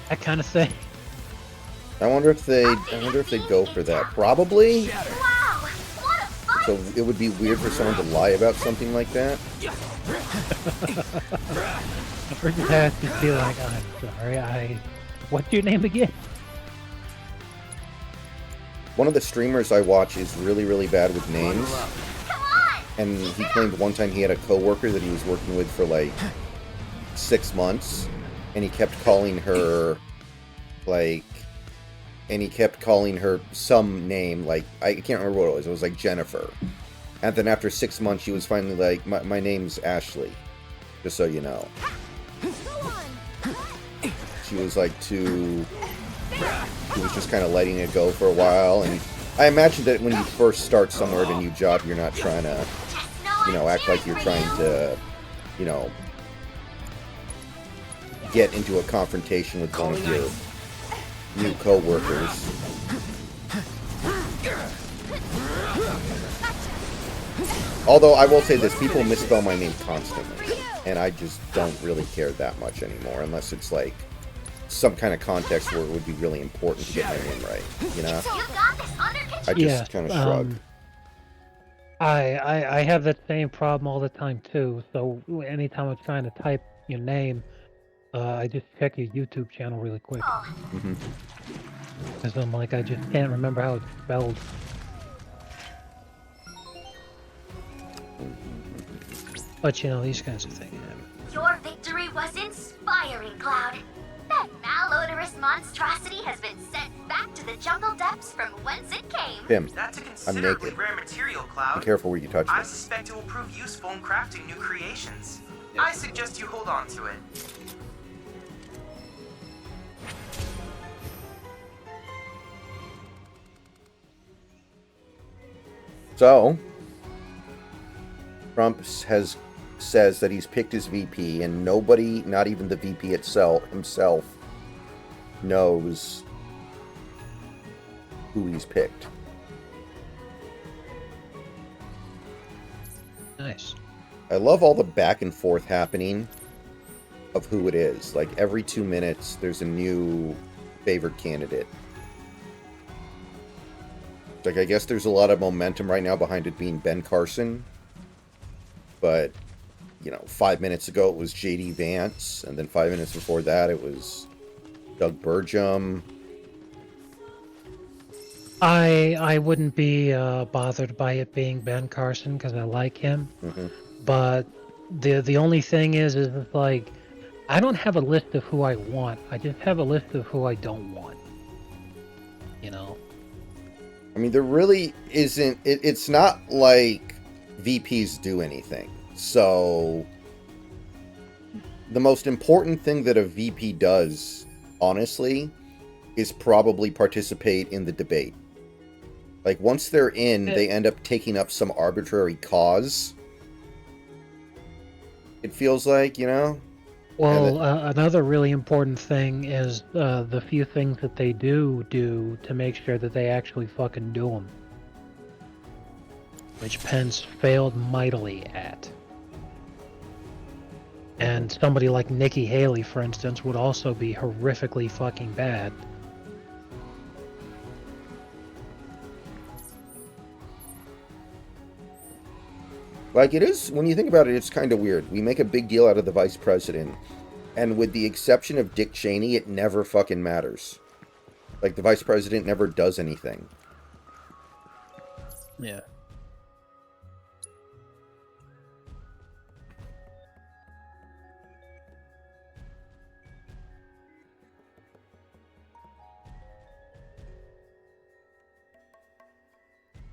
that kind of thing. I wonder if they go for that. Probably. So it would be weird for someone to lie about something like that. Or just have to be like, I'm sorry, what's your name again? One of the streamers I watch is really, really bad with names. And he claimed one time he had a coworker that he was working with for like 6 months, and he kept calling her some name, like, I can't remember what it was. It was like Jennifer. And then after 6 months, she was finally like, my name's Ashley, just so you know. She was like he was just kind of letting it go for a while. And I imagine that when you first start somewhere at a new job, you're not trying to, you know, act like you're trying to, you know, get into a confrontation with one of your new co-workers. Although I will say this, people misspell my name constantly, and I just don't really care that much anymore, unless it's like some kind of context where it would be really important to get my name right, you know? I just kind of shrug. I have that same problem all the time too, so anytime I'm trying to type your name, I just check your YouTube channel really quick. Because I'm like, I just can't remember how it's spelled. But you know, these kinds of things happen. Your victory was inspiring, Cloud. That malodorous monstrosity has been sent back to the jungle depths from whence it came. Tim, That's a I'm considerably naked. rare material, Cloud. Be careful where you touch I me. suspect it will prove useful in crafting new creations. I suggest you hold on to it. So, Trump says that he's picked his VP, and nobody, not even the VP himself, knows who he's picked. Nice. I love all the back and forth happening of who it is. Like, every 2 minutes, there's a new favored candidate. Like, I guess there's a lot of momentum right now behind it being Ben Carson. But, 5 minutes ago it was J.D. Vance. And then 5 minutes before that it was Doug Burgum. I wouldn't be bothered by it being Ben Carson because I like him. Mm-hmm. But the only thing is it's like, I don't have a list of who I want. I just have a list of who I don't want. I mean, there really isn't... It's not like VPs do anything. So, the most important thing that a VP does, honestly, is probably participate in the debate. Like, once they're in, they end up taking up some arbitrary cause. It feels like, Well, another really important thing is the few things that they do to make sure that they actually fucking do them. Which Pence failed mightily at. And somebody like Nikki Haley, for instance, would also be horrifically fucking bad. Like, it is, when you think about it, it's kind of weird. We make a big deal out of the vice president, and with the exception of Dick Cheney, it never fucking matters. Like, the vice president never does anything. Yeah.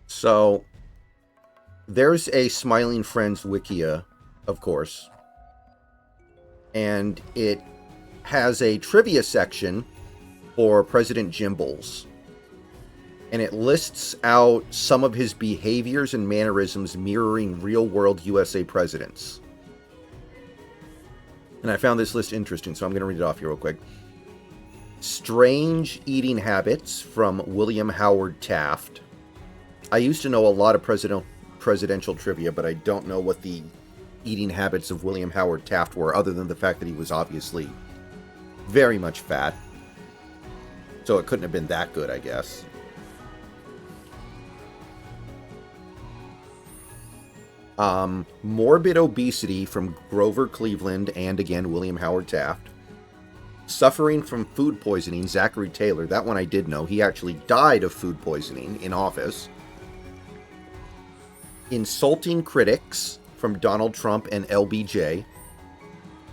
So, there's a Smiling Friends Wikia, of course. And it has a trivia section for President Jimbles. And it lists out some of his behaviors and mannerisms mirroring real-world USA presidents. And I found this list interesting, so I'm going to read it off here real quick. Strange eating habits from William Howard Taft. I used to know a lot of presidential trivia, but I don't know what the eating habits of William Howard Taft were, other than the fact that he was obviously very much fat. So it couldn't have been that good, I guess. Morbid obesity from Grover Cleveland and, again, William Howard Taft. Suffering from food poisoning, Zachary Taylor. That one I did know. He actually died of food poisoning in office. Insulting critics from Donald Trump and LBJ.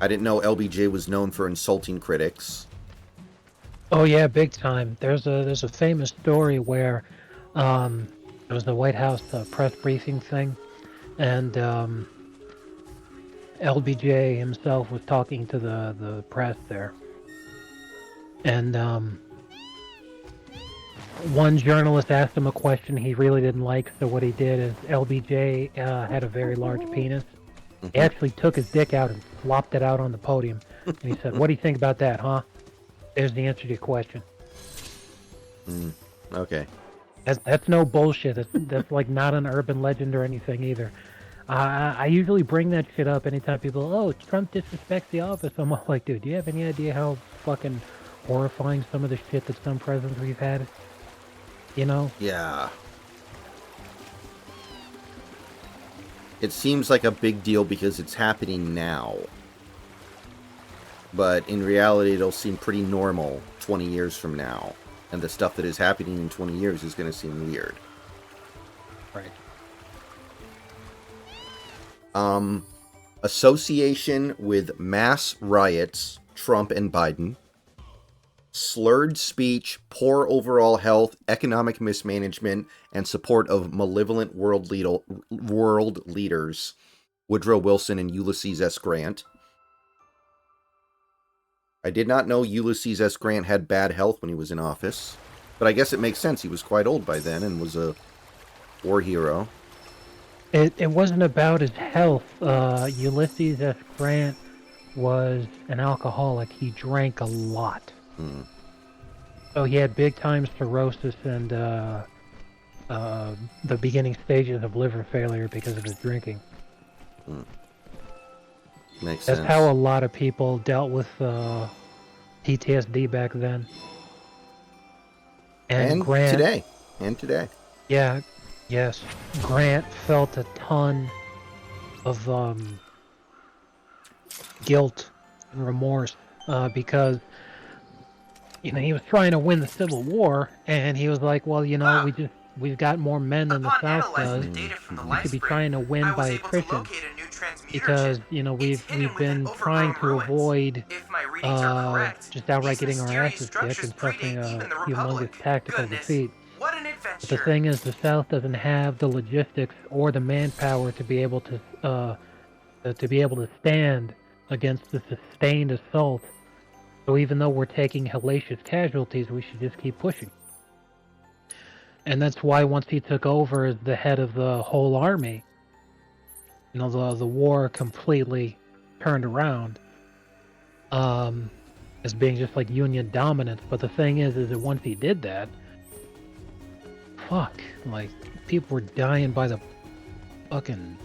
I didn't know LBJ was known for insulting critics. Oh yeah, big time. There's a famous story where it was the White House press briefing thing, and LBJ himself was talking to the press there, and one journalist asked him a question he really didn't like, so what he did is LBJ had a very large penis. He actually took his dick out and flopped it out on the podium, and he said, "What do you think about that, huh? There's the answer to your question." Okay. That's no bullshit. That's like not an urban legend or anything either. I usually bring that shit up anytime people, oh, Trump disrespects the office. I'm all like, dude, do you have any idea how fucking horrifying some of the shit that some presidents we've had? Yeah. It seems like a big deal because it's happening now. But in reality, it'll seem pretty normal 20 years from now. And the stuff that is happening in 20 years is going to seem weird. Right. Association with mass riots, Trump and Biden. slurred speech, poor overall health, economic mismanagement, and support of malevolent world leaders, Woodrow Wilson and Ulysses S. Grant. I did not know Ulysses S. Grant had bad health when he was in office, but I guess it makes sense. He was quite old by then and was a war hero. It wasn't about his health. Ulysses S. Grant was an alcoholic. He drank a lot. So he had big time cirrhosis and the beginning stages of liver failure because of his drinking. Makes sense. That's how a lot of people dealt with PTSD back then. And Grant, today. And today. Yeah, yes. Grant felt a ton of guilt and remorse because he was trying to win the Civil War, and he was like, well, we've got more men than the South does. We should be trying to win by attrition because we've been trying to avoid just outright getting our asses kicked and suffering a humongous tactical defeat. But the thing is, the South doesn't have the logistics or the manpower to be able to stand against the sustained assault. So even though we're taking hellacious casualties, we should just keep pushing. And that's why once he took over as the head of the whole army, the war completely turned around as being just like Union dominance. But the thing is that once he did that, people were dying by the fucking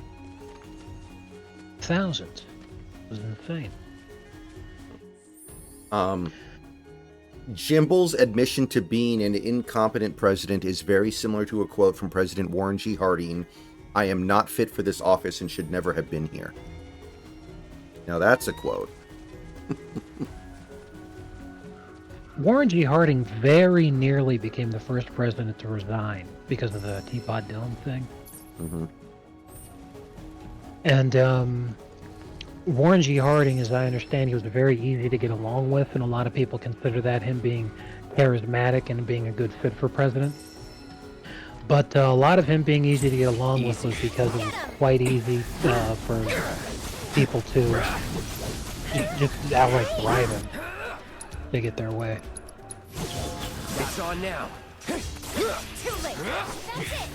thousands. It was insane. Jimble's admission to being an incompetent president is very similar to a quote from President Warren G. Harding, "I am not fit for this office and should never have been here." Now that's a quote. Warren G. Harding very nearly became the first president to resign because of the Teapot Dome thing. And Warren G. Harding, as I understand, he was very easy to get along with, and a lot of people consider that him being charismatic and being a good fit for president. But a lot of him being easy to get along with was because it was quite easy for people to just outright bribe him to get their way. It's on now. Too late. That's it.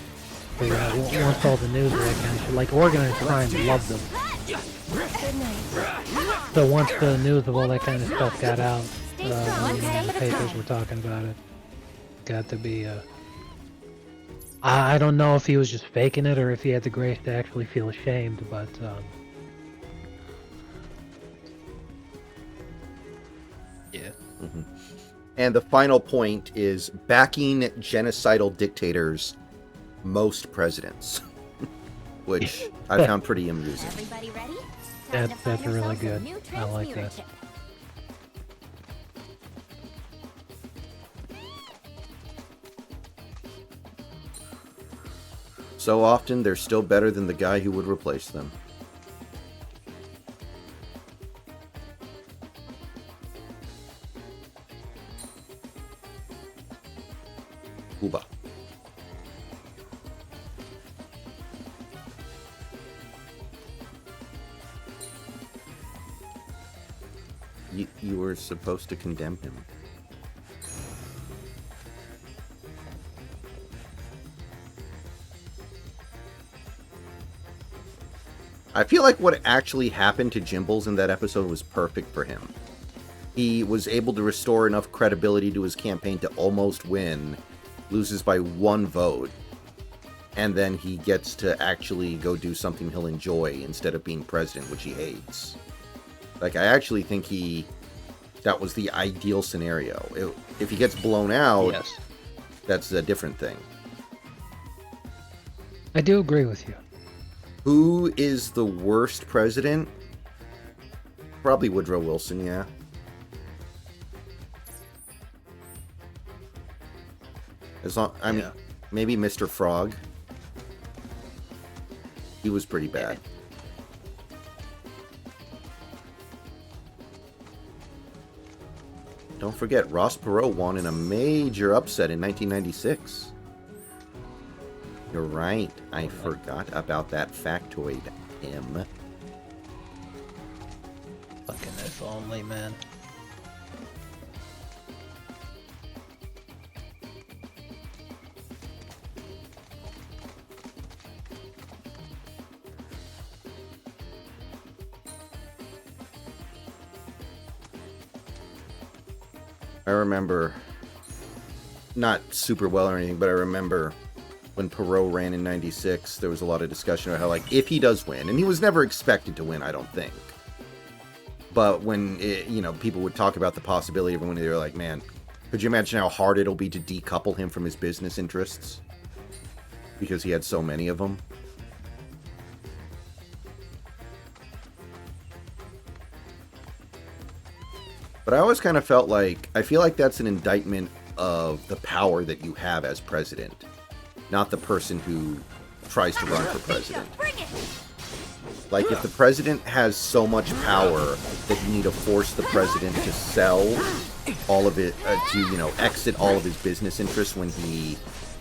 But, once all the news of that kind of shit, like organized crime loved them. Good night. So once the news of all that kind of stuff got out, the papers were talking about it. Got to be I don't know if he was just faking it or if he had the grace to actually feel ashamed, but yeah. And the final point is backing genocidal dictators, most presidents, which I found pretty amusing. Everybody ready? That's really good. I like that. So often they're still better than the guy who would replace them. Uba. You were supposed to condemn him. I feel like what actually happened to Jimbles in that episode was perfect for him. He was able to restore enough credibility to his campaign to almost win, loses by 1 vote, and then he gets to actually go do something he'll enjoy instead of being president, which he hates. Like, I actually think that was the ideal scenario. If he gets blown out, yes, that's a different thing. I do agree with you. Who is the worst president? Probably Woodrow Wilson, yeah. Maybe Mr. Frog. He was pretty bad. Don't forget, Ross Perot won in a major upset in 1996. You're right. I forgot about that factoid, Tim. Fucking if only, man. I remember, not super well or anything, but I remember when Perot ran in 96, there was a lot of discussion about how, like, if he does win, and he was never expected to win, I don't think. But when, people would talk about the possibility of winning, they were like, man, could you imagine how hard it'll be to decouple him from his business interests? Because he had so many of them. But I always kind of felt like, I feel like that's an indictment of the power that you have as president, not the person who tries to run for president. Like, if the president has so much power that you need to force the president to sell all of it, to exit all of his business interests when he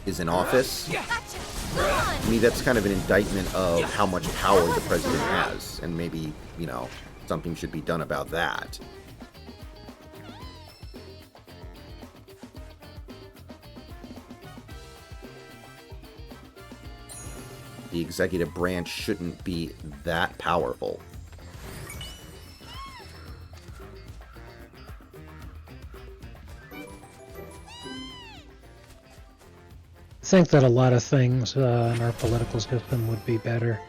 is in office, to me that's kind of an indictment of how much power the president has, and maybe, something should be done about that. The executive branch shouldn't be that powerful. I think that a lot of things in our political system would be better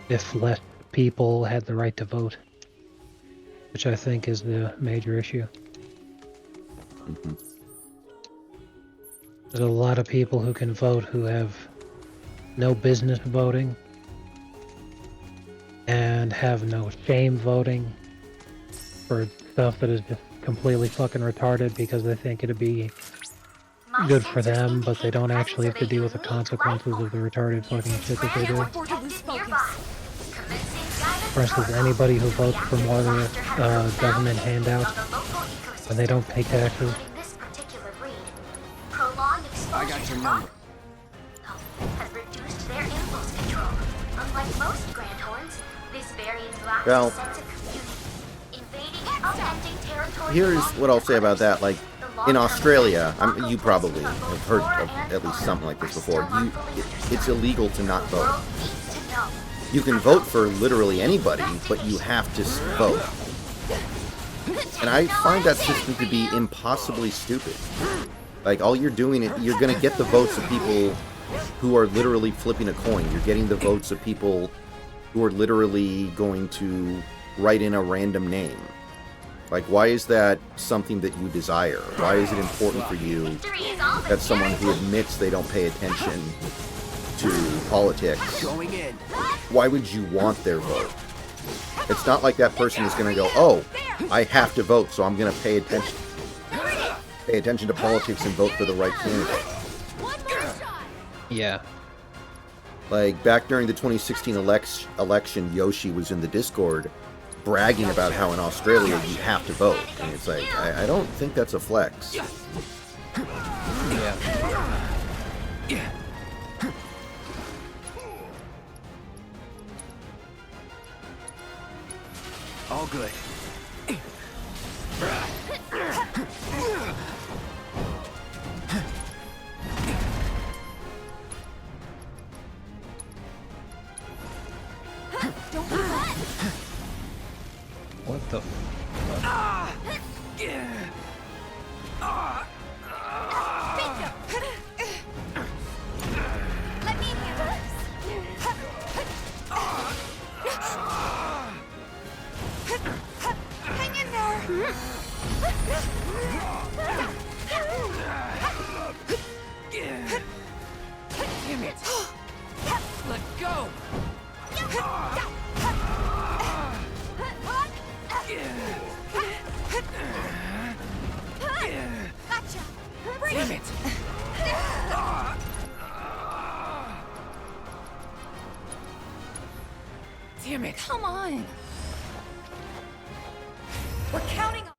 if less people had the right to vote, which I think is the major issue. Mm-hmm. There's a lot of people who can vote who have no business voting and have no shame voting for stuff that is just completely fucking retarded because they think it'd be good for them, but they don't actually have to deal with the consequences of the retarded fucking shit that they do. For instance, anybody who votes for more government handouts when they don't pay taxes. I got your number. Has reduced their impulse control. Unlike most grandhorns, this variant lacks Well, a sense of community. Invading and upending territory. Here's what I'll say about that. Like, in Australia, you probably have heard of at least something like this before. It's illegal to not vote. You can vote for literally anybody, but you have to vote. And I find that system to be impossibly stupid. Like, all you're doing, you're going to get the votes of people who are literally flipping a coin. You're getting the votes of people who are literally going to write in a random name. Like, why is that something that you desire? Why is it important for you that someone who admits they don't pay attention to politics, why would you want their vote? It's not like that person is going to go, oh, I have to vote, so I'm going to pay attention to politics and vote for the right candidate. Yeah. Like, back during the 2016 election, Yoshi was in the Discord bragging about how in Australia you have to vote. And it's like, I don't think that's a flex. Yeah. All good. What the Let me handle this. Hang in there. Damn it! Let go! Gotcha. Damn it! Damn it! Come on. We're counting on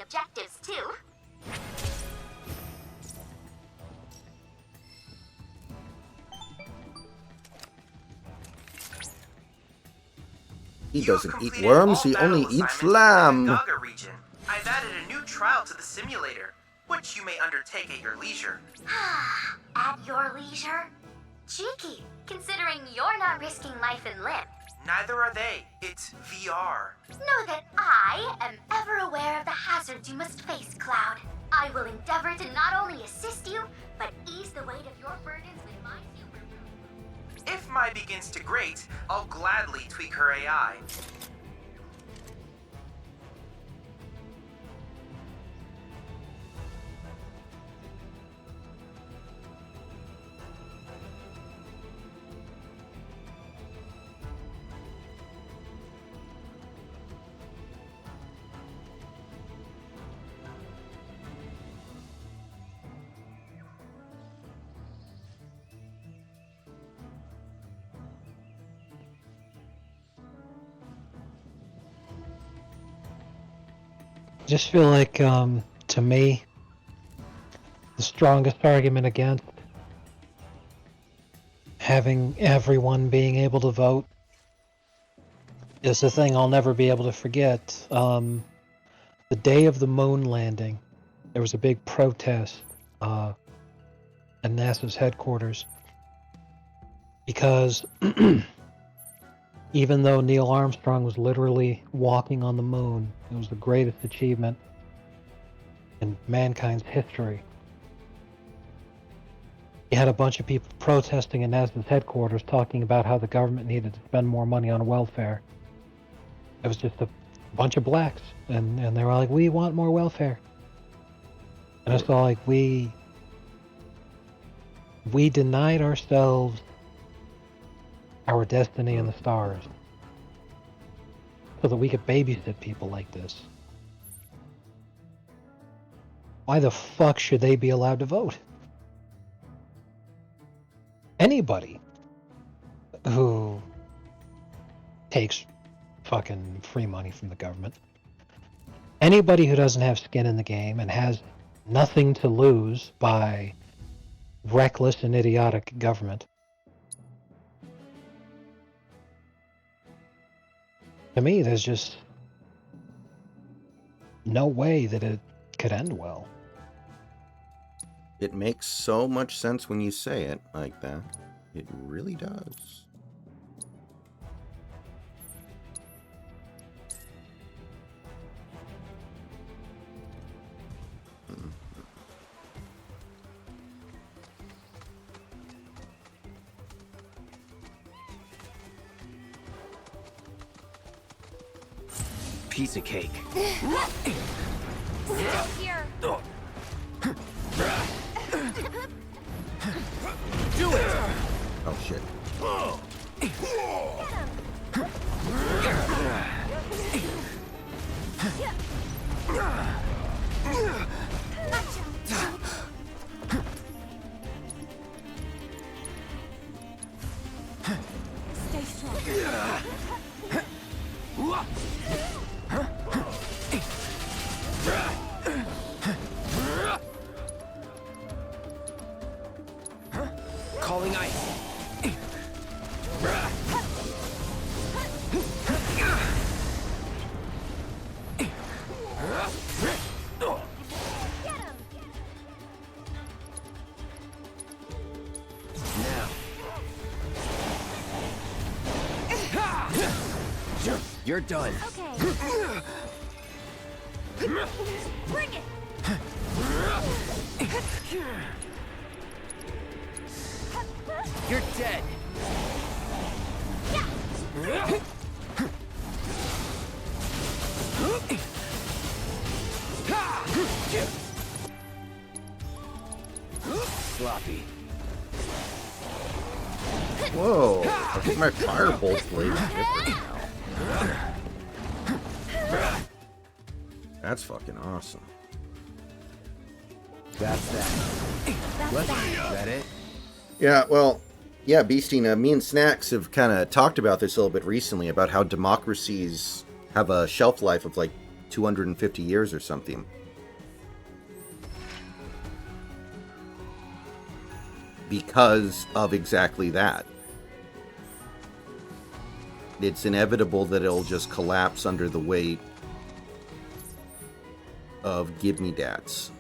objectives, too. He You've doesn't eat completed worms, all he battle only eats assignments in the lamb. Gaga region. I've added a new trial to the simulator, which you may undertake at your leisure. At your leisure? Cheeky, considering you're not risking life and limb. Neither are they. It's VR. Know that I am ever aware of the hazards you must face, Cloud. I will endeavor to not only assist you, but ease the weight of your burdens with my super. If Mai begins to grate, I'll gladly tweak her AI. Just feel like, to me, the strongest argument against having everyone being able to vote is the thing I'll never be able to forget. The day of the moon landing, there was a big protest at NASA's headquarters because even though Neil Armstrong was literally walking on the moon, it was the greatest achievement in mankind's history. You had a bunch of people protesting in NASA's headquarters talking about how the government needed to spend more money on welfare. It was just a bunch of blacks, and they were like, we want more welfare. And it's all like, we denied ourselves our destiny in the stars so that we could babysit people like this. Why the fuck should they be allowed to vote? Anybody who takes fucking free money from the government, anybody who doesn't have skin in the game and has nothing to lose by reckless and idiotic government, to me, there's just no way that it could end well. It makes so much sense when you say it like that. It really does. Piece of cake. Still here. Do it! Oh shit. Stay strong. Calling ice. Now. You're done. Okay. Bring it. You're dead. Sloppy. Whoa, I think my firebolt blade is different now. That's fucking awesome. That's that. Is that it? Yeah, well, yeah, Beastie, me and Snacks have kind of talked about this a little bit recently, about how democracies have a shelf life of like 250 years or something. Because of exactly that. It's inevitable that it'll just collapse under the weight of Give Me Dats.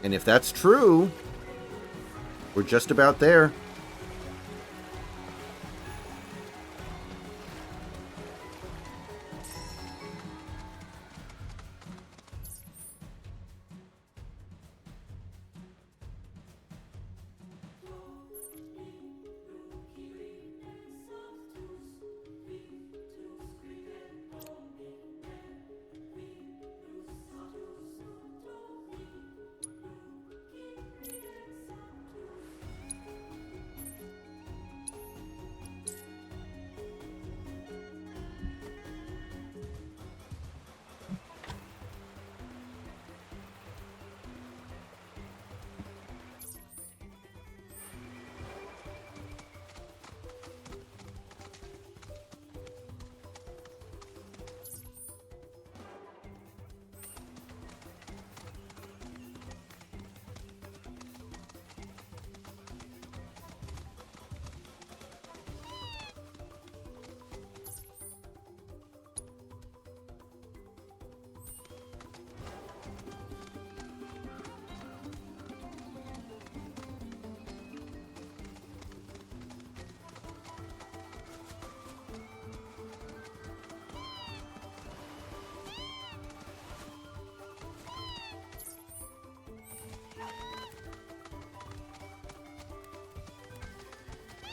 And if that's true, we're just about there.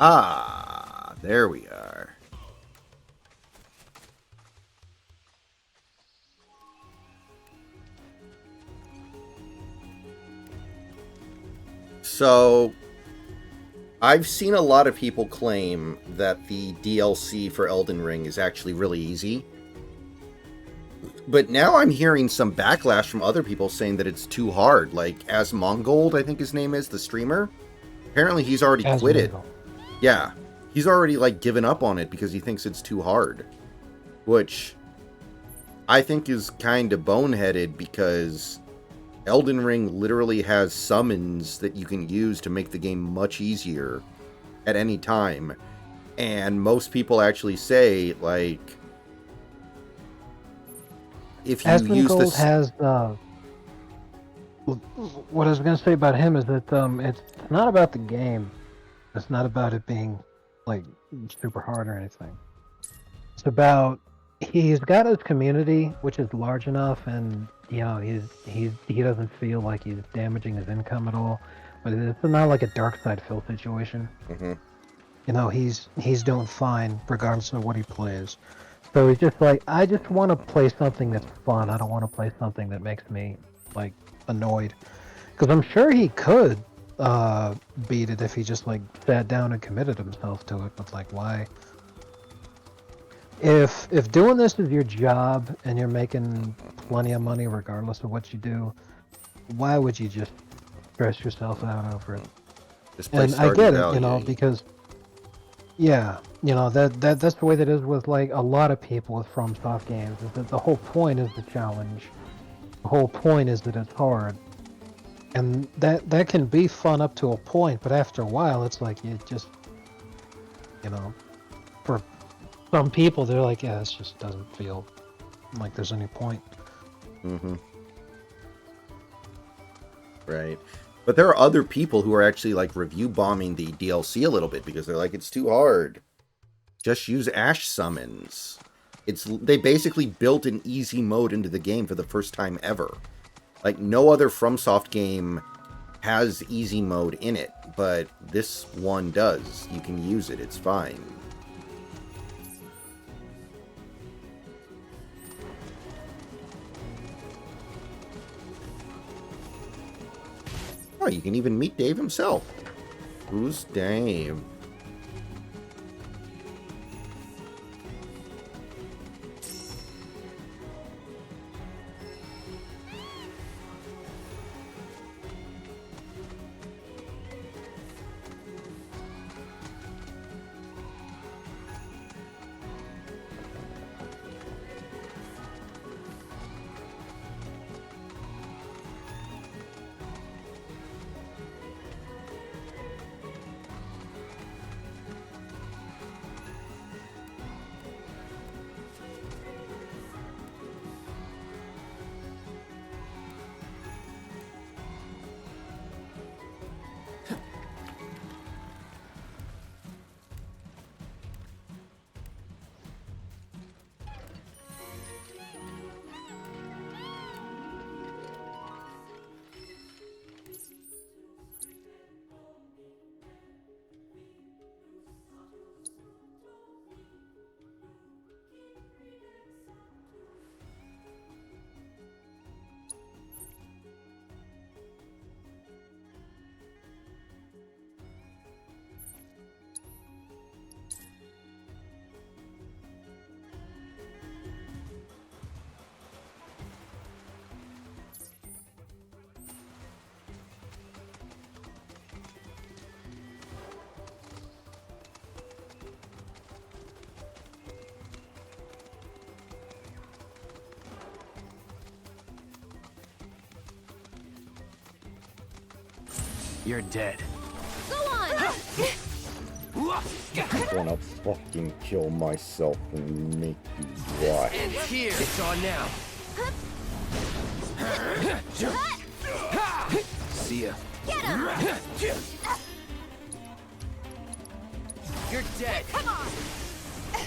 Ah, there we are. So, I've seen a lot of people claim that the DLC for Elden Ring is actually really easy. But now I'm hearing some backlash from other people saying that it's too hard. Like, As Mongold, I think his name is, the streamer. Apparently he's already quit it. Yeah, he's already, like, given up on it because he thinks it's too hard. Which I think is kind of boneheaded because Elden Ring literally has summons that you can use to make the game much easier at any time. And most people actually say, like, if you use this... has, what I was going to say about him is that it's not about the game. It's not about it being, like, super hard or anything. It's about, he's got his community, which is large enough, and, you know, he doesn't feel like he's damaging his income at all. But it's not like a Dark Side Phil situation. Mm-hmm. You know, he's doing fine regardless of what he plays. So he's just like, I just want to play something that's fun. I don't want to play something that makes me, like, annoyed. Because I'm sure he could beat it if he just, like, sat down and committed himself to it. But, like, why? If doing this is your job and you're making plenty of money regardless of what you do, why would you just stress yourself out over it? And I get it, you know, because yeah, you know, that's the way that is with, like, a lot of people with FromSoft games, is that the whole point is the challenge. The whole point is that it's hard. And that can be fun up to a point, but after a while it's like you just, you know, for some people they're like, yeah, this just doesn't feel like there's any point. Mm-hmm. Right. But there are other people who are actually, like, review bombing the DLC a little bit because they're like, it's too hard. Just use Ash summons. They basically built an easy mode into the game for the first time ever. Like, no other FromSoft game has easy mode in it, but this one does. You can use it, it's fine. Oh, you can even meet Dave himself. Who's Dave? You're dead. Go on! I'm gonna fucking kill myself and make you watch. And here, it's on now. See ya. Get him! You're dead. Come on!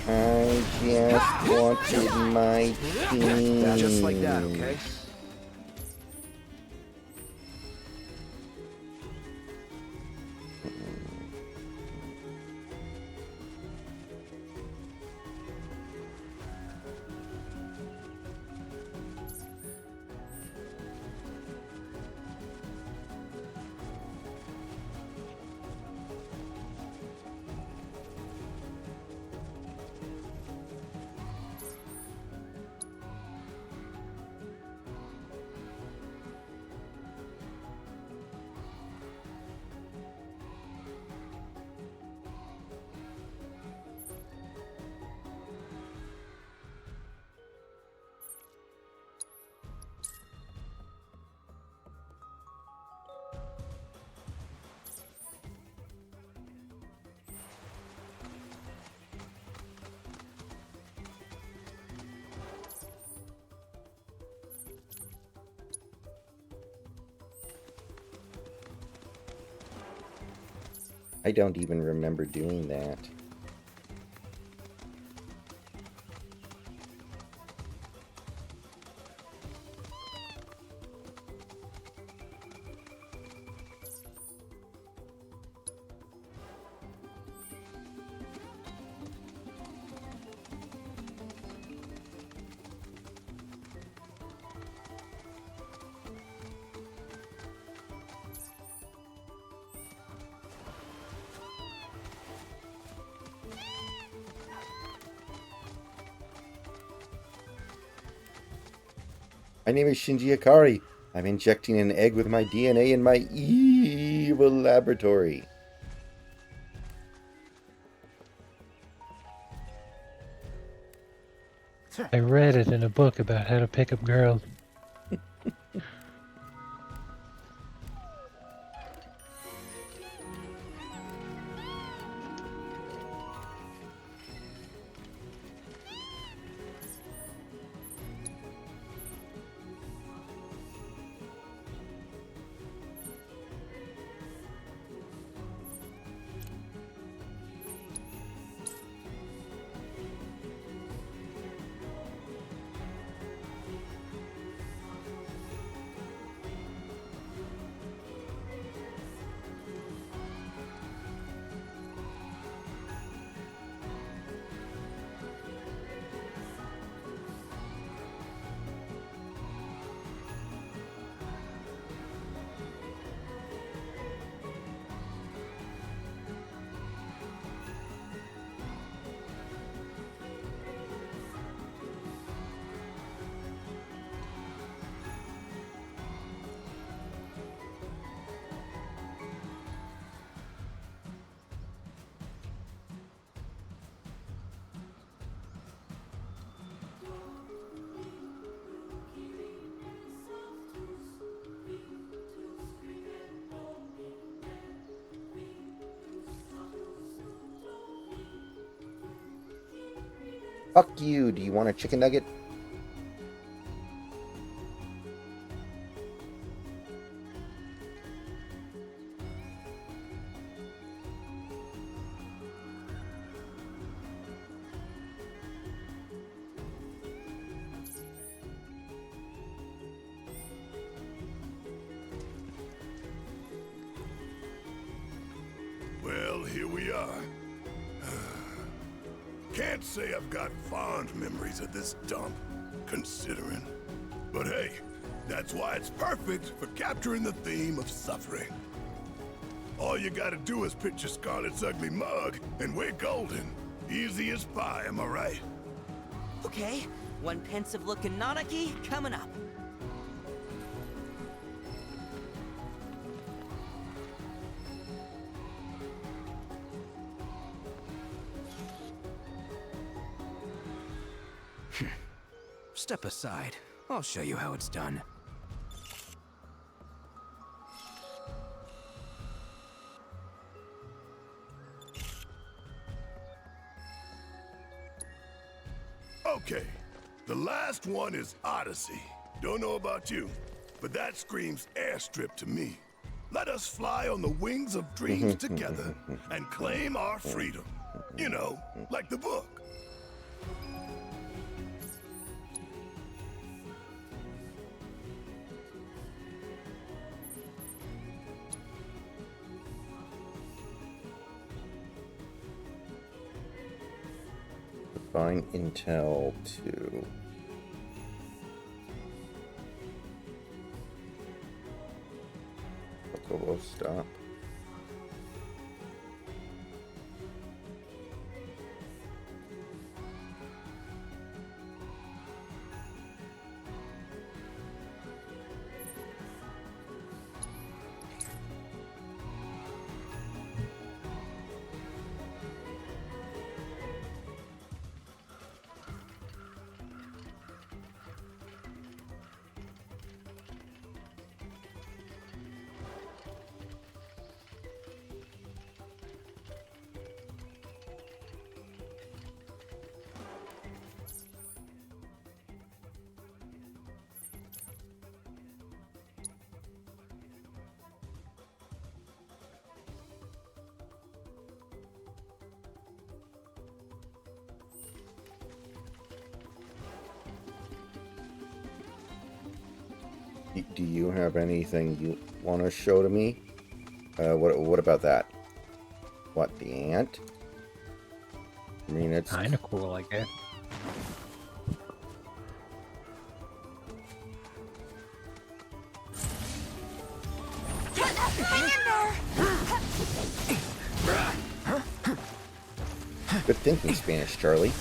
I just wanted my team. Just like that, okay? I don't even remember doing that. My name is Shinji Ikari. I'm injecting an egg with my DNA in my evil laboratory. I read it in a book about how to pick up girls. Fuck you. Do you want a chicken nugget? Well, here we are. Can't say I've got fond memories of this dump, considering. But hey, that's why it's perfect for capturing the theme of suffering. All you gotta do is picture Scarlet's ugly mug, and we're golden. Easy as pie, am I right? Okay, one pensive-looking Nanaki coming up. Step aside. I'll show you how it's done. Okay, the last one is Odyssey. Don't know about you, but that screams airstrip to me. Let us fly on the wings of dreams together and claim our freedom. You know, like the book. Find Intel 2. Chocobo stop. Do you have anything you want to show to me? What about that? What, the ant? I mean, it's kind of cool, I guess. Hang in there! good thinking, Spanish Charlie.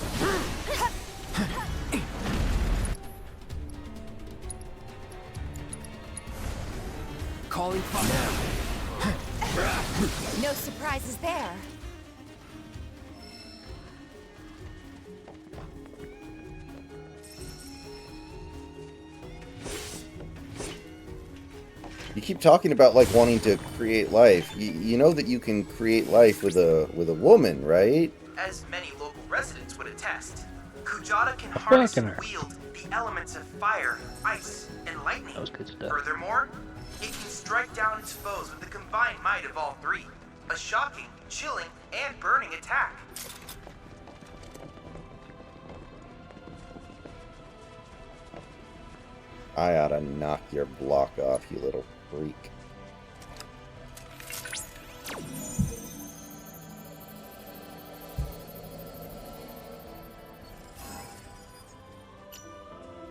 Calling fire. No surprises there. You keep talking about like wanting to create life. You know that you can create life with a woman, right? As many local residents would attest, Kujata can harness and wield the elements of fire, ice, and lightning. That was good stuff. Furthermore, it can strike down its foes with the combined might of all three. A shocking, chilling, and burning attack. I oughta knock your block off, you little freak.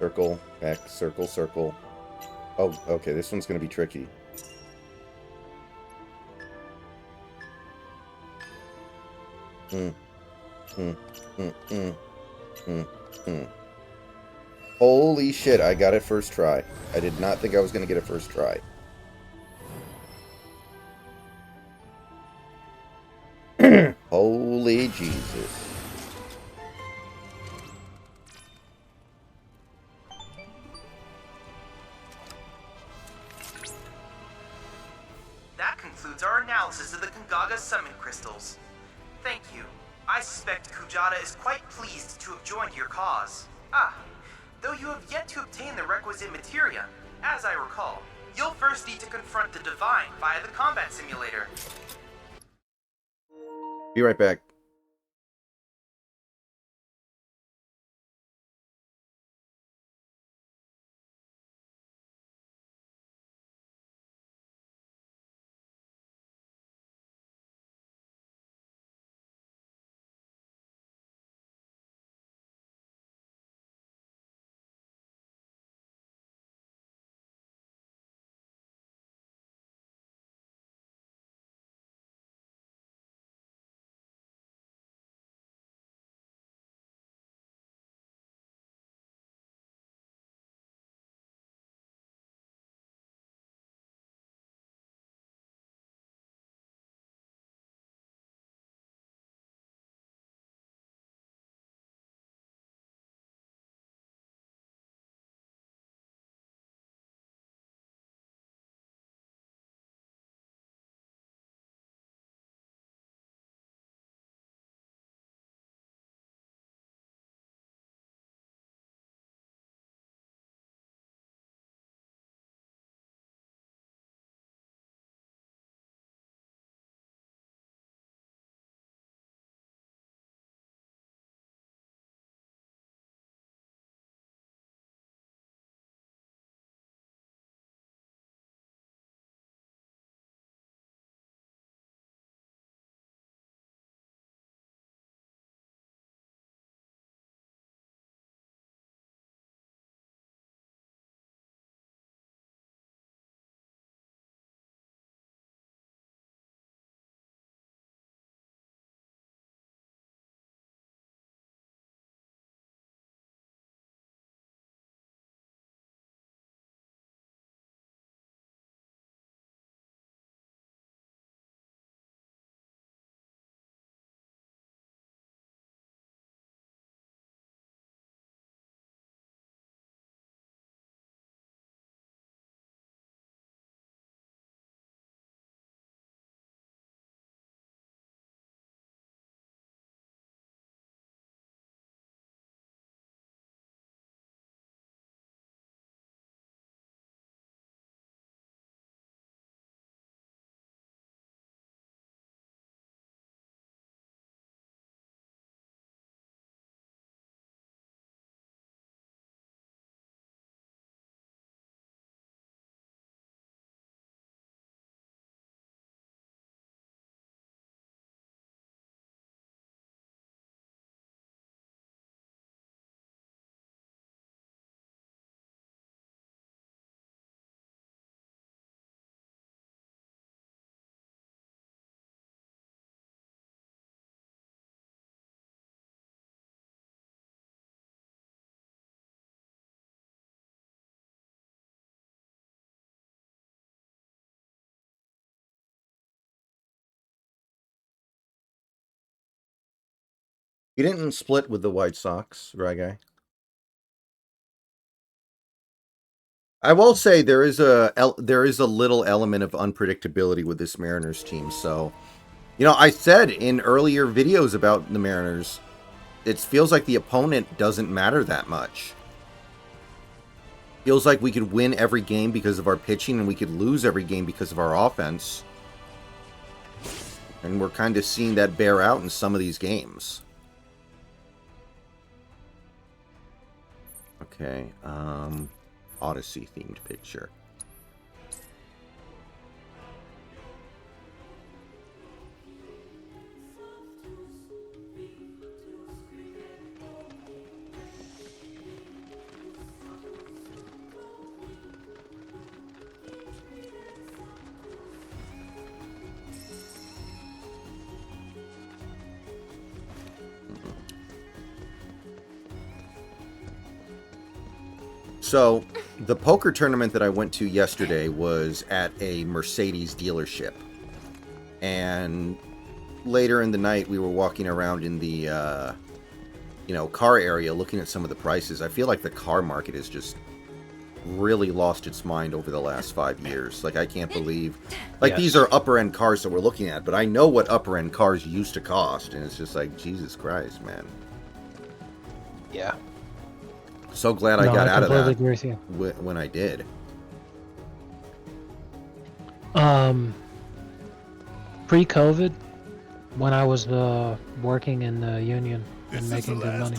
Circle, X, circle, circle. Oh, okay, this one's gonna be tricky. Holy shit, I got it first try. I did not think I was gonna get it first try. Holy Jesus. That concludes our analysis of the Kangaga Summon Crystals. Thank you. I suspect Kujata is quite pleased to have joined your cause. Though you have yet to obtain the requisite materia, as I recall, you'll first need to confront the Divine via the combat simulator. Be right back. You didn't split with the White Sox, right, guy? I will say there is a little element of unpredictability with this Mariners team. So, you know, I said in earlier videos about the Mariners, it feels like the opponent doesn't matter that much. Feels like we could win every game because of our pitching, and we could lose every game because of our offense. And we're kind of seeing that bear out in some of these games. Okay, Odyssey themed picture. So, the poker tournament that I went to yesterday was at a Mercedes dealership. And later in the night, we were walking around in the, car area looking at some of the prices. I feel like the car market has just really lost its mind over the last 5 years. Like, I can't believe... Like, these are upper-end cars that we're looking at, but I know what upper-end cars used to cost, and it's just like, Jesus Christ, man. Yeah. So glad I got out of that agree with you. when I did. Pre-COVID, when I was working in the union and making good money,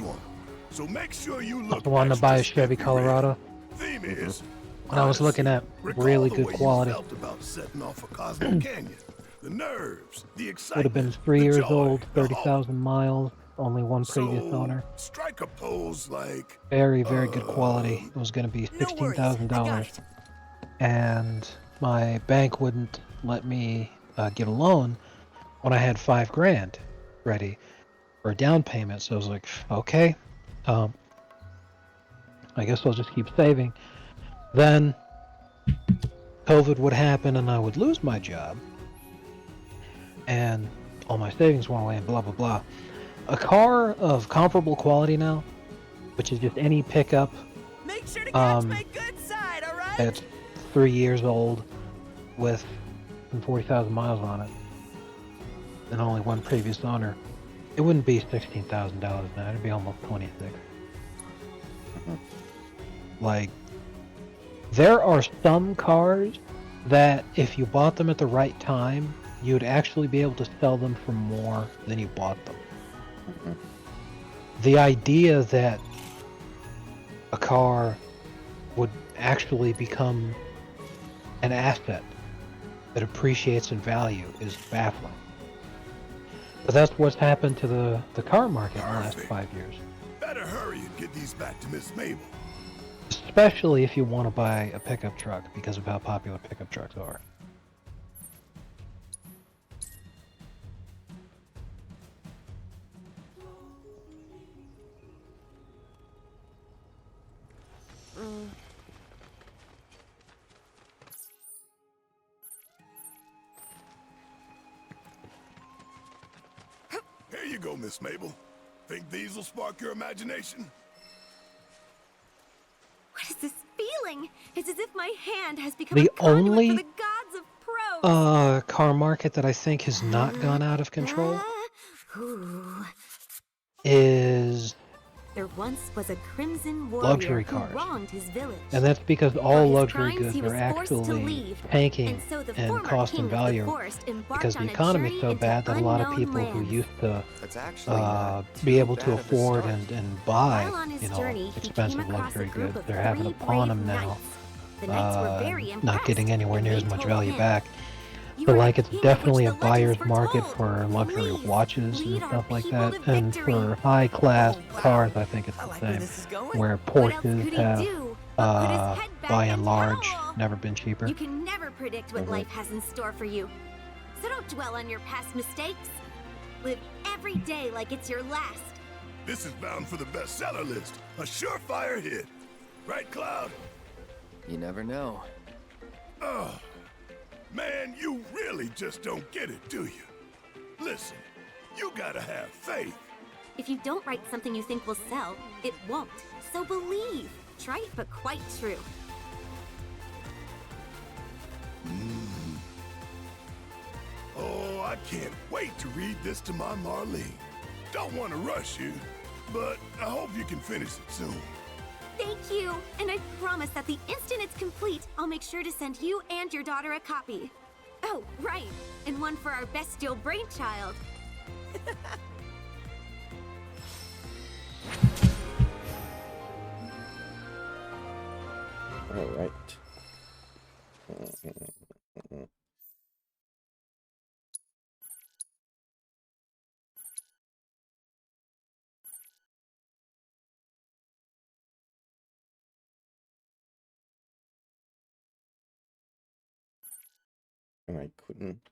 So make sure you I look wanted to buy a Chevy Colorado. Theme is And I was looking at really good quality. felt about setting off a Cosmo Canyon. The nerves, the excitement. Would have been 3 years old, 30,000 miles, only one previous owner. Strike a pose like Very, very good quality. It was going to be $16,000. And my bank wouldn't let me get a loan when I had $5,000 ready for a down payment. So I was like, okay, I guess I'll just keep saving. Then COVID would happen and I would lose my job. And all my savings went away and blah, blah, blah. A car of comparable quality now, which is just any pickup, Make sure to catch my good side, all right? that's 3 years old with 40,000 miles on it, and only one previous owner, it wouldn't be $16,000 now. It'd be almost 26. Like, there are some cars that if you bought them at the right time, you'd actually be able to sell them for more than you bought them. The idea that a car would actually become an asset that appreciates in value is baffling. But that's what's happened to the car market in the last 5 years. better hurry and get these back to Miss Mabel. Especially if you want to buy a pickup truck because of how popular pickup trucks are. Here you go, Miss Mabel. Think these will spark your imagination? What is this feeling? It's as if my hand has become The a conduit only for the gods of prose. car market that I think has not gone out of control Ooh. is There once was a crimson warrior luxury who cars. wronged his village. And that's because all his luxury crimes, goods he was are forced to actually leave, tanking and so the in former cost king and of the value forest embarked because the on a economy's journey so into bad that a lot of unknown people lands. who used to That's actually not be able too to bad of a afford start. and buy, While on his journey, he expensive came across luxury a group goods, of they're having to 3 pawn brave them now, knights. The knights were very not impressed, getting anywhere and near they as much told value him, back. "You So are like the it's king of definitely which a the legends buyer's market foretold. for luxury Please, watches and lead our stuff like people that, to and victory." for high class Oh, wow. cars I think it's I the like where same. this is going. Where What else could Porsches he have do but put his head back by and and large howl? never been cheaper. You can never predict what life has in store for you. So don't dwell on your past mistakes. Live every day like it's your last. This is bound for the bestseller list. A surefire hit. Right, Cloud? You never know. Oh, man, you really just don't get it, do you? Listen, you gotta have faith. If you don't write something you think will sell, it won't. So believe. Trite, but quite true. Oh, I can't wait to read this to my Marlene. Don't want to rush you, but I hope you can finish it soon. Thank you! And I promise that the instant it's complete, I'll make sure to send you and your daughter a copy. Oh, right, and one for our bestial brainchild. All right. And I couldn't.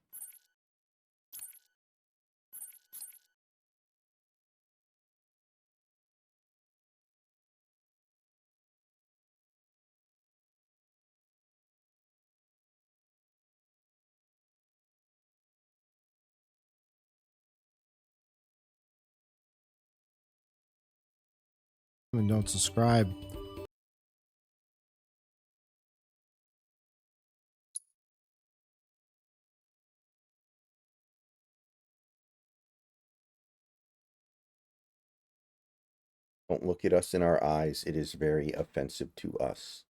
And don't subscribe. Don't look at us in our eyes. It is very offensive to us.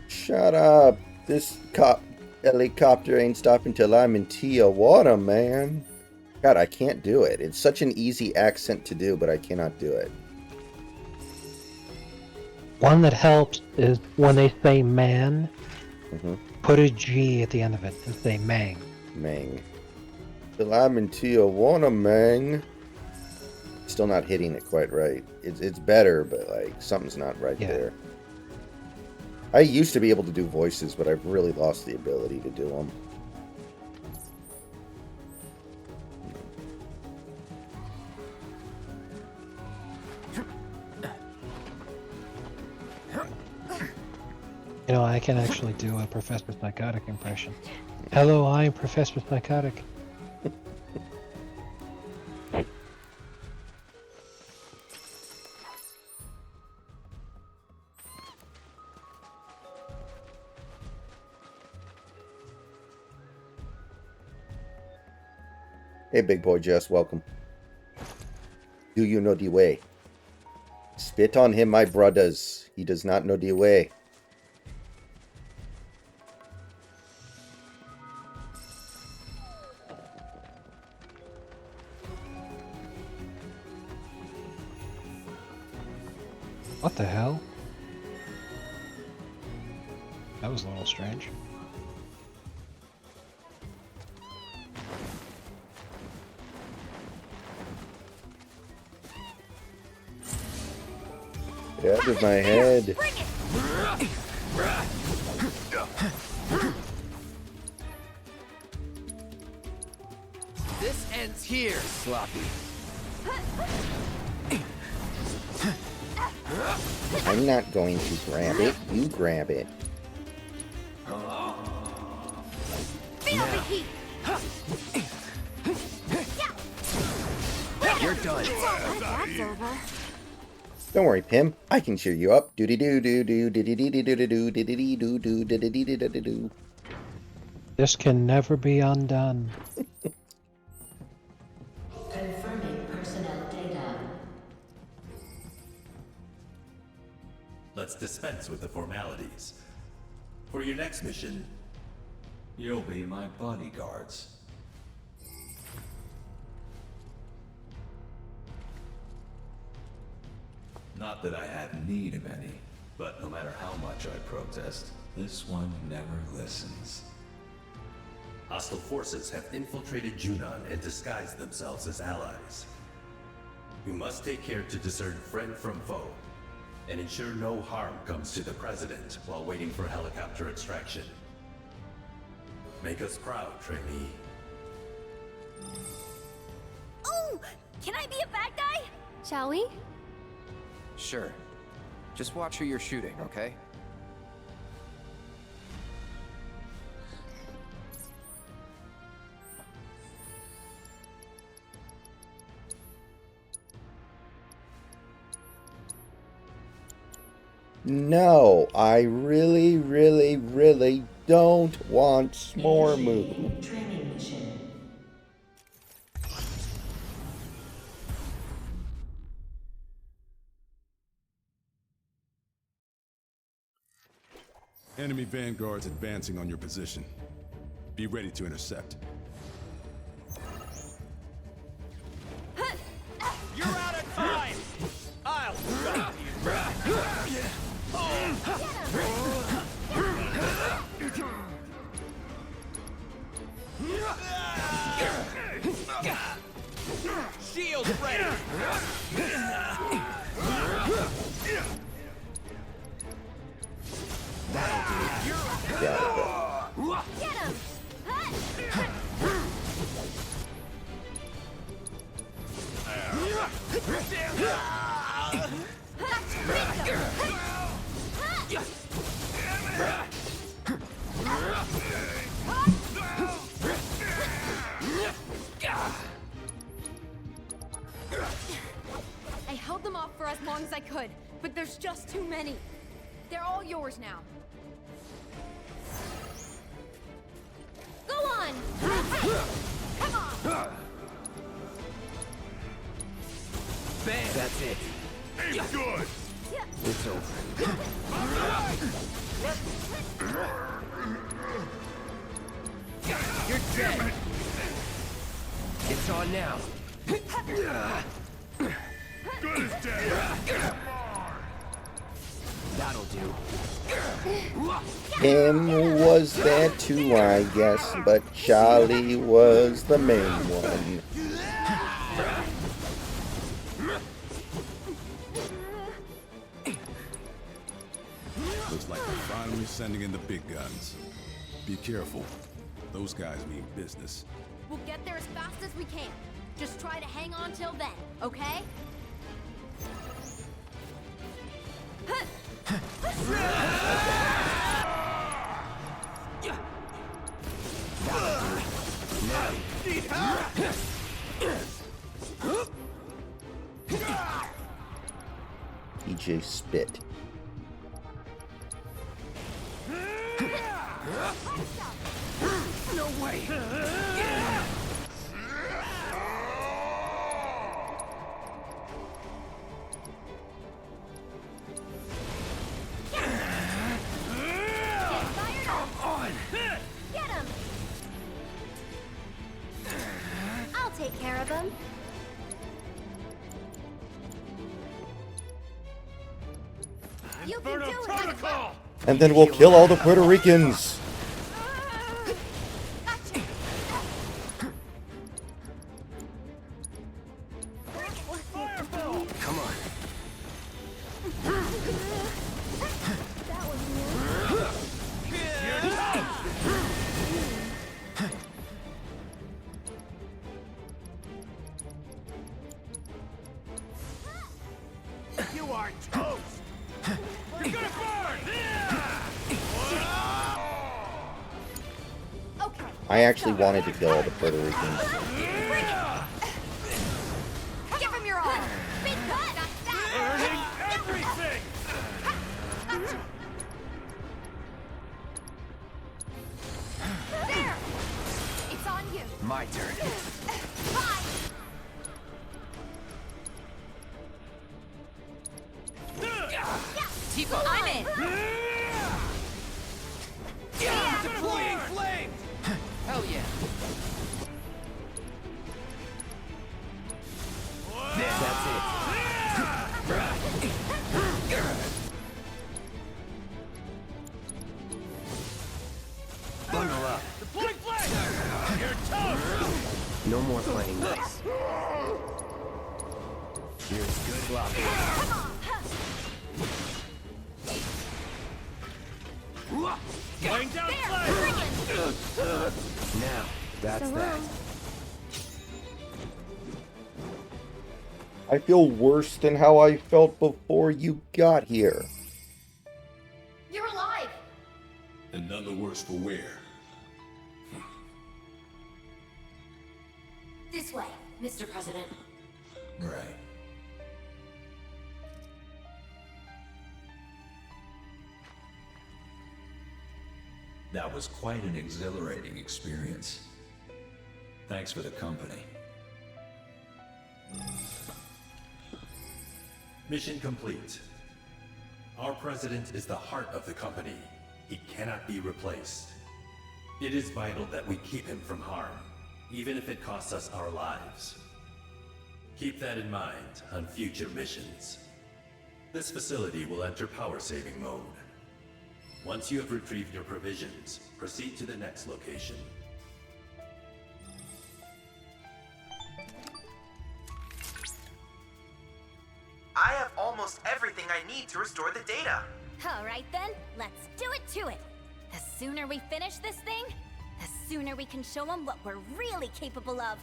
Shut up. This helicopter ain't stopping till I'm in Tijuana, man. God, I can't do it. It's such an easy accent to do, but I cannot do it. One that helps is when they say man, put a G at the end of it and say mang. Mang. Till I'm in Tijuana, mang. Still not hitting it quite right. It's better, but like something's not right there. I used to be able to do voices, but I've really lost the ability to do them. You know, I can actually do a Professor Psychotic impression. Hello, I'm Professor Psychotic. Hey, big boy Jess, welcome. Do you know the way? Spit on him, my brothers. He does not know the way. What the hell? That was a little strange. Get out of my head. This ends here, Sloppy. I'm not going to grab it. You grab it. Feel the heat! You're done. That's over. Don't worry, Pim. I can cheer you up. Doody doo doo doo diddy dee doo doo doo diddy doo doo diddy dee doo doo. This can never be undone. Confirming personnel data. Let's dispense with the formalities. For your next mission, you'll be my bodyguards. Not that I have need of any, but no matter how much I protest, this one never listens. Hostile forces have infiltrated Junon and disguised themselves as allies. We must take care to discern friend from foe, and ensure no harm comes to the President while waiting for helicopter extraction. Make us proud, trainee. Oh! Can I be a bad guy? Shall we? Sure. Just watch who you're shooting, okay? No, I really, really, really don't want more move. Training mission. Enemy vanguards advancing on your position. Be ready to intercept. You're out of time! I'll stop you! Shield ready! Get him! I held them off for as long as I could, but there's just too many. They're all yours now. Go on! Hey! Come on! Bam! That's it. Aim good! It's over. You're dead. It's on now. Good as dead! That'll do. Him was there too, I guess, but Charlie was the main one. Looks like we're finally sending in the big guns. Be careful. Those guys mean business. We'll get there as fast as we can. Just try to hang on till then, okay? EJ spit. No way! Get him! I'll take care of him. You can do it! And then we'll kill all the Puerto Ricans. Come on. You are toast! You're gonna burn! Okay. I actually wanted to kill all the Puerto Ricans. Give him your all! Big cut! Burning everything! There! My turn. Tifa, I'm in. Deploying flame. Hell yeah. That's it. Bundle up. Deploying flame. You're toast. No more playing nice. Here's good luck. Laying down flame. Now, that's that. I feel worse than how I felt before you got here. You're alive. And none the worse for wear. This way, Mr. President. Right. That was quite an exhilarating experience. Thanks for the company. Mission complete. Our president is the heart of the company. He cannot be replaced. It is vital that we keep him from harm, even if it costs us our lives. Keep that in mind on future missions. This facility will enter power-saving mode. Once you have retrieved your provisions, proceed to the next location. I have almost everything I need to restore the data. All right then, let's do it to it. The sooner we finish this thing, the sooner we can show them what we're really capable of.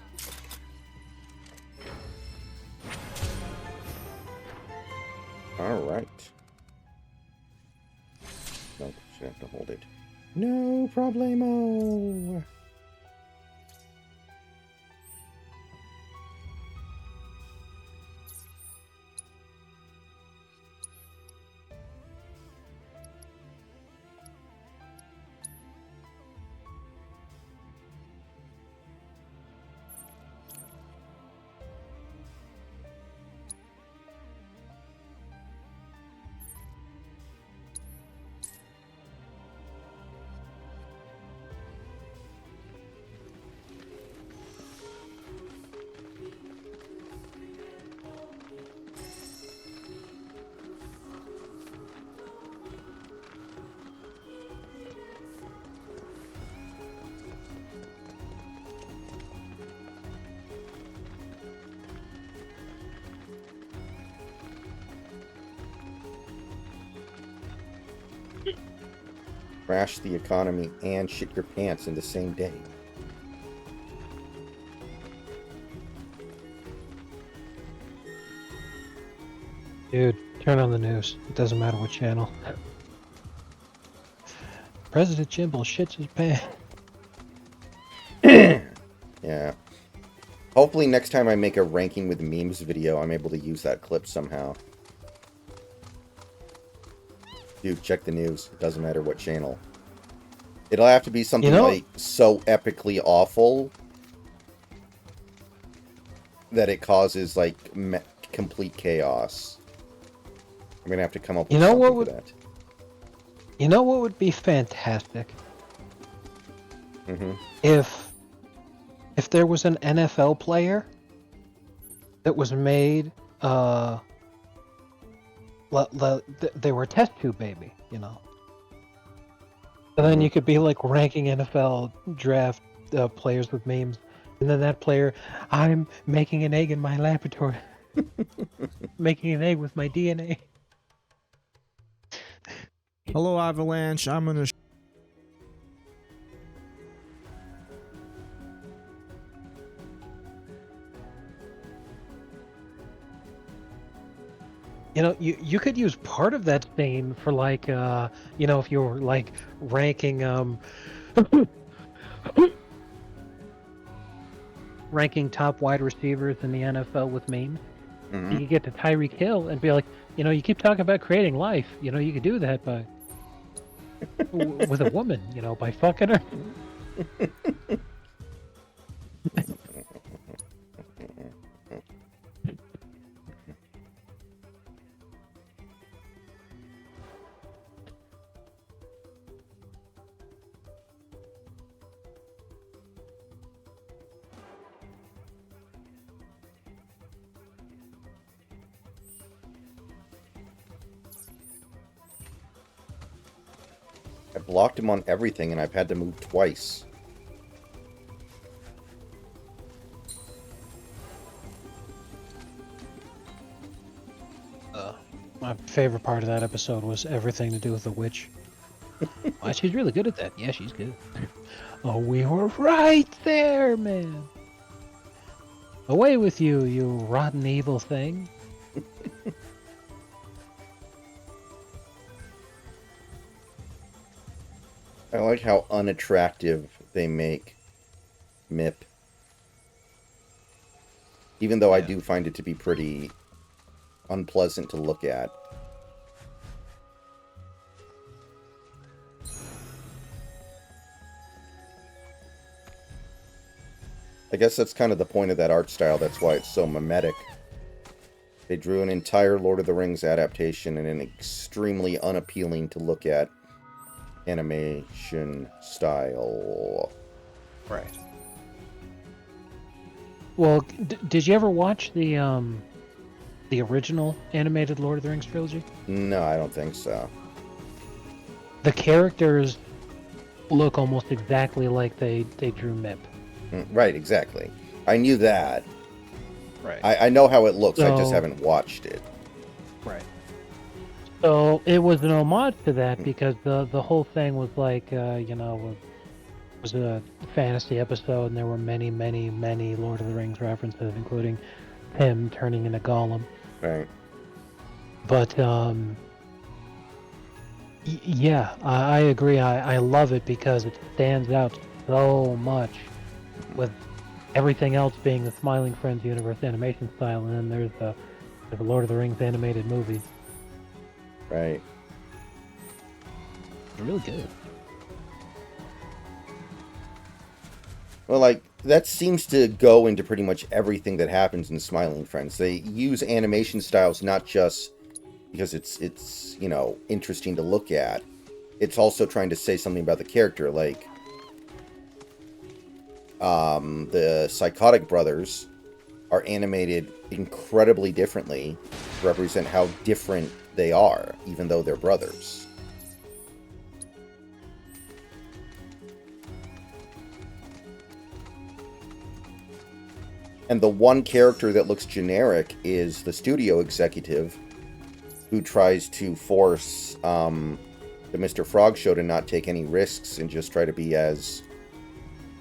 All right. Nope, should have to hold it. No problemo. Crash the economy and shit your pants in the same day. Dude, turn on the news. It doesn't matter what channel. President Jimble shits his pants. Yeah. Hopefully next time I make a ranking with memes video, I'm able to use that clip somehow. Dude, check the news. It doesn't matter what channel. It'll have to be something like so epically awful that it causes like complete chaos. I'm gonna have to come up with something for that. You know what would be fantastic? If there was an NFL player that was made, they were a test tube baby, you know. And then you could be like ranking NFL draft players with memes, and then that player, I'm making an egg in my laboratory, making an egg with my DNA. Hello, Avalanche. I'm gonna. You know, you could use part of that theme for like, you know, if you were like ranking, ranking top wide receivers in the NFL with memes. You could get to Tyreek Hill and be like, you know, you keep talking about creating life. You know, you could do that by with a woman. You know, by fucking her. I've blocked him on everything, and I've had to move twice. My favorite part of that episode was everything to do with the witch. Why, she's really good at that. Yeah, she's good. Oh, we were right there, man. Away with you, you rotten evil thing. I like how unattractive they make Mip. Even though I do find it to be pretty unpleasant to look at. I guess that's kind of the point of that art style. That's why it's so mimetic. They drew an entire Lord of the Rings adaptation in an extremely unappealing to look at animation style. Right. Well, did you ever watch the original animated Lord of the Rings trilogy? No, I don't think so. The characters look almost exactly like they drew Mip. Right, exactly. I knew that. Right. I know how it looks, I just So- haven't watched it. Right. So it was an homage to that because the whole thing was like, it was a fantasy episode, and there were many, many, many Lord of the Rings references, including him turning into Gollum. Right. But yeah, I agree. I love it because it stands out so much with everything else being the Smiling Friends universe animation style, and then there's the Lord of the Rings animated movies. Right. They're really good. Well, like, that seems to go into pretty much everything that happens in Smiling Friends. They use animation styles not just because it's interesting to look at. It's also trying to say something about the character, like the Psychotic Brothers are animated incredibly differently to represent how different they are, even though they're brothers. And the one character that looks generic is the studio executive who tries to force the Mr. Frog Show to not take any risks and just try to be as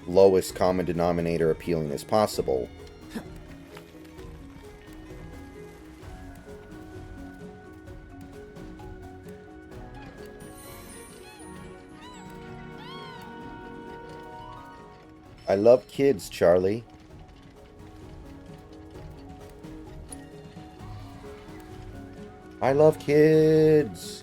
lowest common denominator appealing as possible. I love kids, Charlie. I love kids.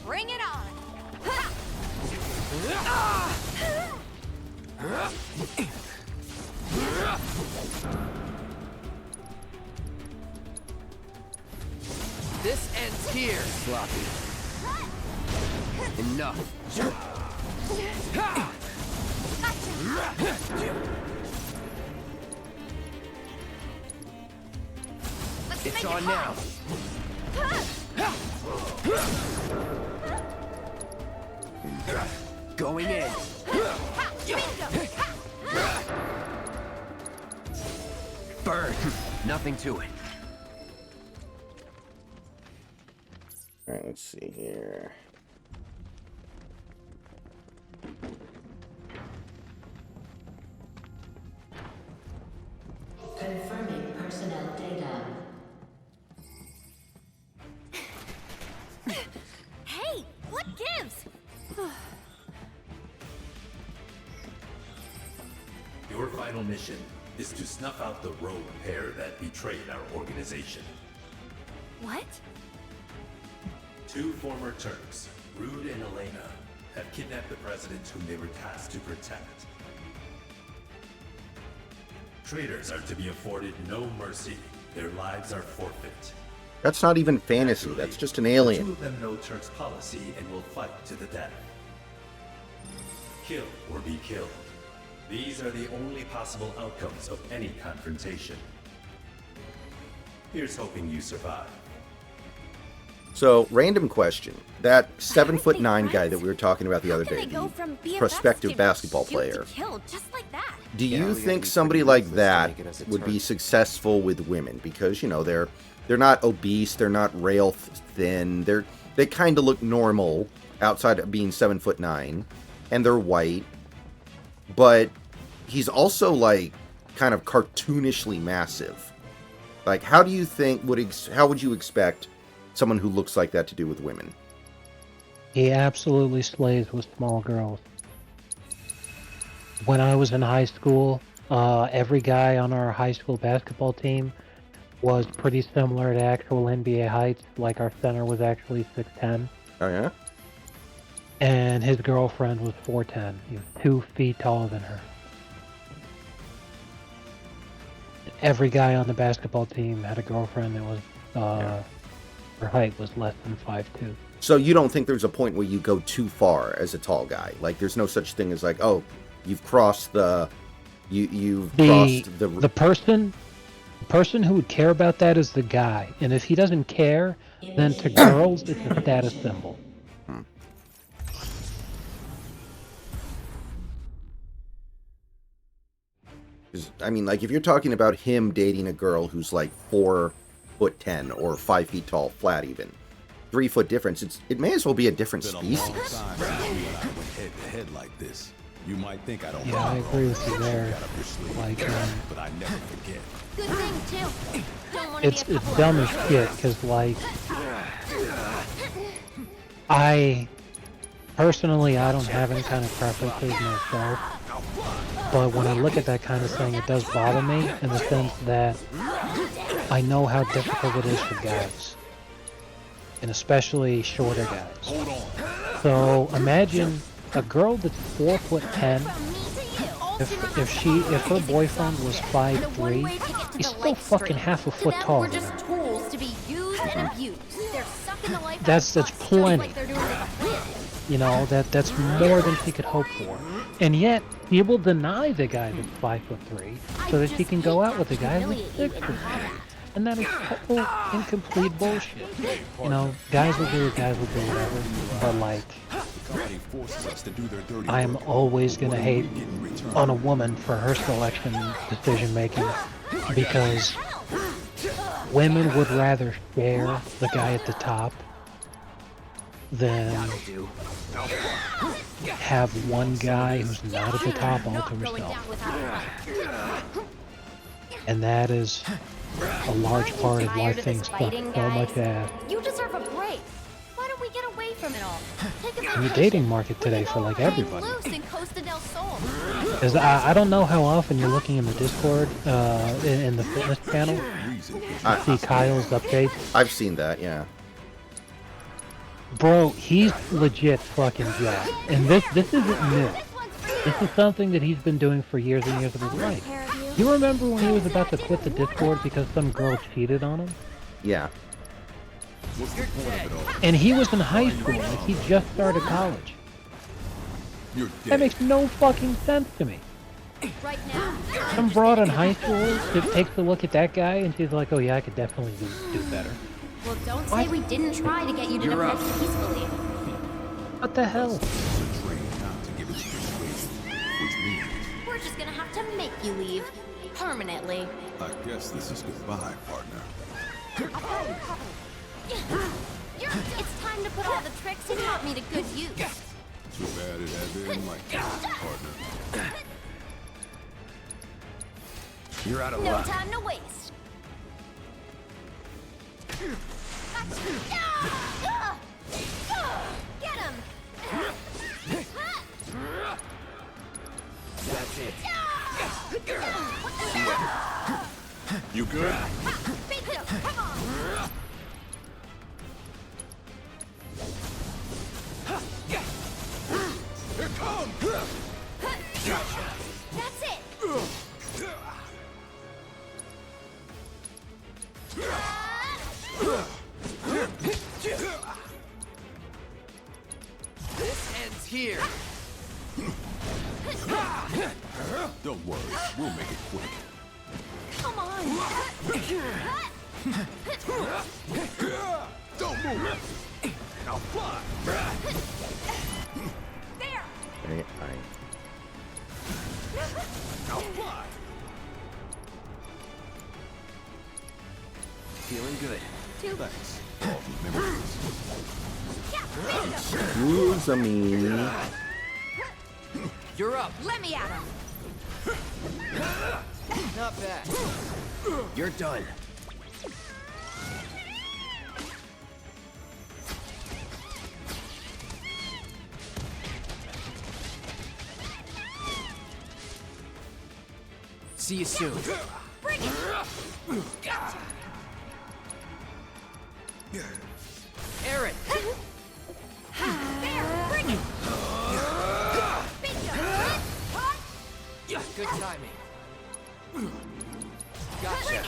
Bring it on! This ends here, Sloppy. Enough. It's on now. Going in. Burn. Nothing to it. Alright, let's see here. Confirming personnel data. Hey, what gives? Your final mission is to snuff out the rogue pair that betrayed our organization. What? 2 former Turks Rude and Elena have kidnapped the president whom they were tasked to protect. Traitors are to be afforded no mercy. Their lives are forfeit. That's not even fantasy. That's just an The alien. two of them know Turk's policy and will fight to the death. Kill or be killed. These are the only possible outcomes of any confrontation. Here's hoping you survive. So, random question. That 7'9" guy that we were talking about the other day, Go the from BFFs prospective to basketball shoot to player, kill, just like that. do Yeah, you we gotta think be somebody pretty like ruthless to that make it as a would be Turk. successful with women? Because, you know, they're not obese, they're not rail thin, they kind of look normal outside of being 7'9", and they're white. But he's also like kind of cartoonishly massive. Like, how do you think how would you expect someone who looks like that to do with women? He absolutely slays with small girls. When I was in high school, every guy on our high school basketball team was pretty similar to actual NBA heights. Like, our center was actually 6'10". Oh, yeah? And his girlfriend was 4'10". He was 2 feet taller than her. Every guy on the basketball team had a girlfriend that was, her height was less than 5'2". So you don't think there's a point where you go too far as a tall guy? Like, there's no such thing as like, oh, you've crossed the... The person who would care about that is the guy. And if he doesn't care, then to girls, it's a status symbol. I mean, like, if you're talking about him dating a girl who's like 4'10" or 5 feet tall, flat even, 3 foot difference, it may as well be a different species. Head to head like this. You might think I don't. Yeah, I agree with you there. Like, but I never forget. Good thing too. Don't want to it's be a couple dumb of as shit, because, like, I don't have any kind of preferences myself, but when I look at that kind of thing, it does bother me in the sense that I know how difficult it is for guys, and especially shorter guys. So imagine a girl that's 4'10". If her boyfriend was 5'3", he's still fucking half a foot taller than her. tools to be used and abused. They're sucking the life That's plenty. You know, that's more than she could hope for. And yet, he will deny the guy that's 5'3", so that she can go out with the guy who's 6'3". And that is total incomplete bullshit. You know, guys will do whatever, but like, I am always gonna hate on a woman for her selection decision making, because women would rather share the guy at the top than have one guy who's not at the top all to herself. And that is a large part of why things suck so much ass. You deserve a break. Why don't we get away from it all? Take a In the dating market today for like everybody. loose in Costa del Sol. Because I don't know how often you're looking in the Discord, in the fitness channel, to see Kyle's updates. I've seen that, yeah. Bro, he's legit fucking jacked. And this isn't new. This is something that he's been doing for years and years of his life. You remember when he was about to quit the Discord because some girl cheated on him? Yeah. And he was in high school, like he just started college. That makes no fucking sense to me. Right now. Some broad in high school that takes a look at that guy and she's like, oh yeah, I could definitely do better. Well, don't say we didn't try to get you to depart peacefully. What the hell? We're just gonna have to make you leave. Permanently. I guess this is goodbye, partner. It's time to put all the tricks you taught me to good use. Too bad it had to end like this, partner. You're out of No luck. time to waste. Get him! That's it. You good? Beat him! Come on! Come! That's it! This ends here. Don't worry, we'll make it quick. Come on! Don't move! Now fly! There! Dang it, fine. Now fly! Feeling good. Thanks. All memories. Use me. You're up. Let me at him! Not bad. You're done. See you soon. Bring it! Aaron! There! Bring it! Good timing. Gotcha.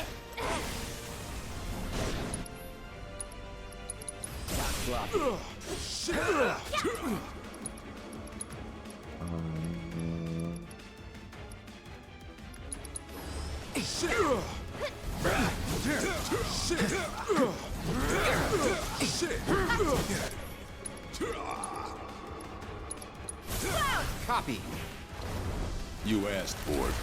Got floppy. Copy. You asked for it.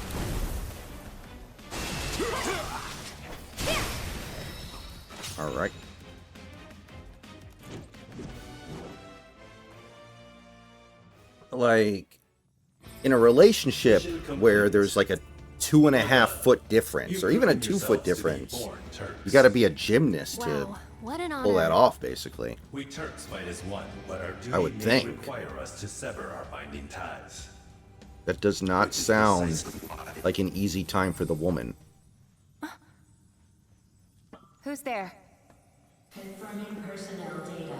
All right. Like, in a relationship where there's like a 2.5 foot difference, or even a 2 foot difference, you got to be a gymnast to What an pull that honor. off, basically. We Turks fight as one, but our duty I would may think. require us to sever our binding ties. That does not sound like an easy time for the woman. Who's there? Confirming personnel data.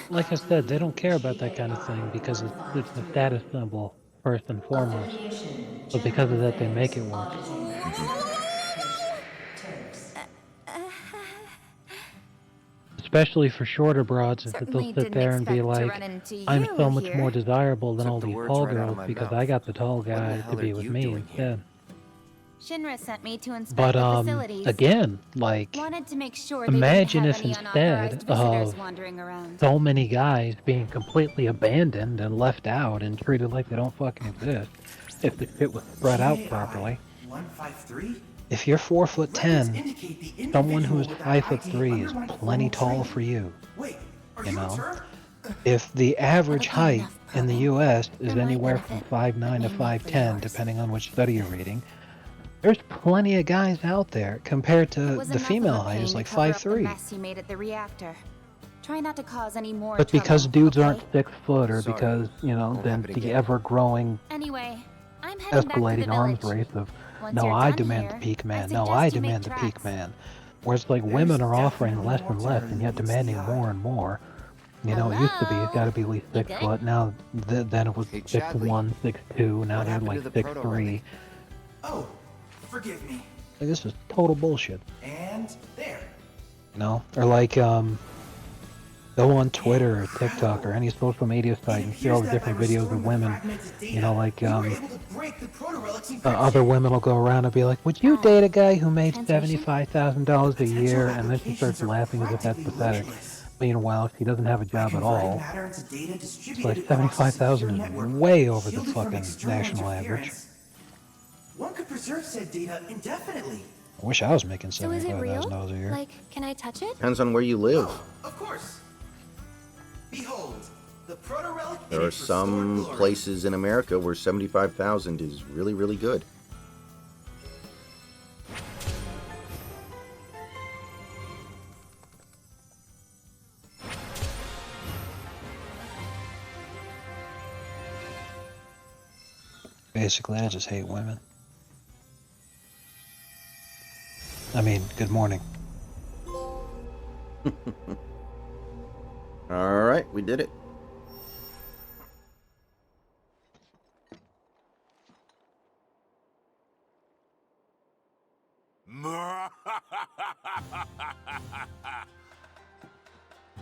Like I said, they don't care about that kind of thing because it's a status symbol, first and foremost. But because of that, they make it work. Especially for shorter broads, that they'll Certainly sit didn't there and be expect to like, run into I'm you so much here." more desirable than Took all the these words tall right out of girls my because mouth. I got the tall What the guy hell to be are with you me doing here? instead. Shinra sent me to inspect But the facilities. again, like, Wanted to make sure imagine they if didn't have any unauthorized instead visitors of wandering around. so many guys being completely abandoned and left out and treated like they don't fucking exist, if the shit was spread out properly. 153? If you're 4'10", Indicate the someone individual who's with that 5'3" is under my plenty formal tall training. for you. Wait, are You you a know, Turk? if the average height in the U.S. is might anywhere from benefit, 5'9" to mainly for 5'10", yours. depending on which study you're reading, there's plenty of guys out there compared It to was the enough of female a height pain is to like cover up the 5'3". mess you made at the reactor. Try not to cause any more But because trouble, dudes okay? aren't 6 foot, or Sorry. because, you know, Won't then happen the again. ever-growing, Anyway, I'm heading back to the escalating arms village. race of, Once no, you're I done demand here, the peak I man, no, suggest I you make demand the peak tracks. man. Whereas, like, There's women are offering definitely less more and to less, her and than yet meets the demanding eye. more and more. You know, it used to be it's got to be at least 6 good? foot. Now, then it was Hey, 6'1", 6'2". Now What they're happened like to the 6'3". proto-relic? Oh, forgive me. Like, this is total bullshit. And there. You know, or like go on Twitter or TikTok or any social media site and see all the different videos of women. You know, like other women will go around and be like, "Would you date a guy who made $75,000 a year?" And then she starts laughing as if that's pathetic. Meanwhile, she doesn't have a job at all. It's like 75,000 is way over the fucking national average. One could preserve said data indefinitely. I wish I was making So is it real? $75,000 a year. Like, can I touch it? Depends on where you live. Of course. Behold, the proto-relic There in are its some restored glory. places in America where 75,000 is really, really good. Basically, I just hate women. I mean, good morning. All right, we did it.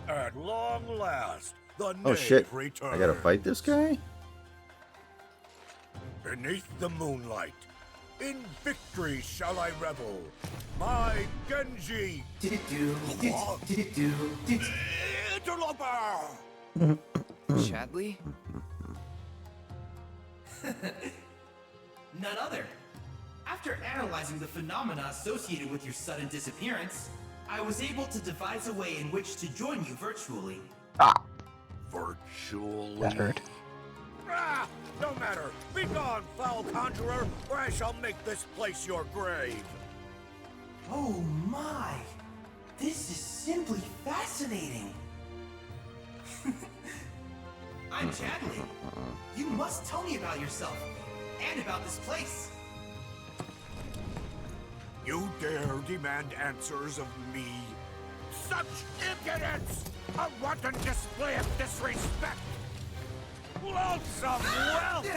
At long last, the Oh knave shit! returns. I gotta fight this guy? Beneath the moonlight, in victory shall I revel. My Genji. Interloper. Chadley? None other. After analyzing the phenomena associated with your sudden disappearance, I was able to devise a way in which to join you virtually. Virtually? That hurt. Ah, no matter. Be gone, foul conjurer, or I shall make this place your grave. Oh my! This is simply fascinating! I'm Chadley. You must tell me about yourself, and about this place. You dare demand answers of me? Such impudence! A wanton display of disrespect! Loathsome wealth!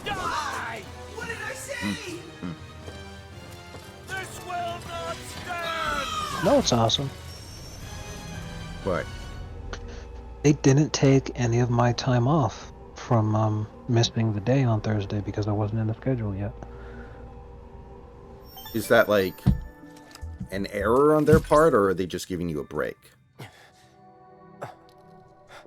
Die! What did I say? This will not stand! No, it's awesome. What? They didn't take any of my time off from missing the day on Thursday because I wasn't in the schedule yet. Is that like an error on their part, or are they just giving you a break?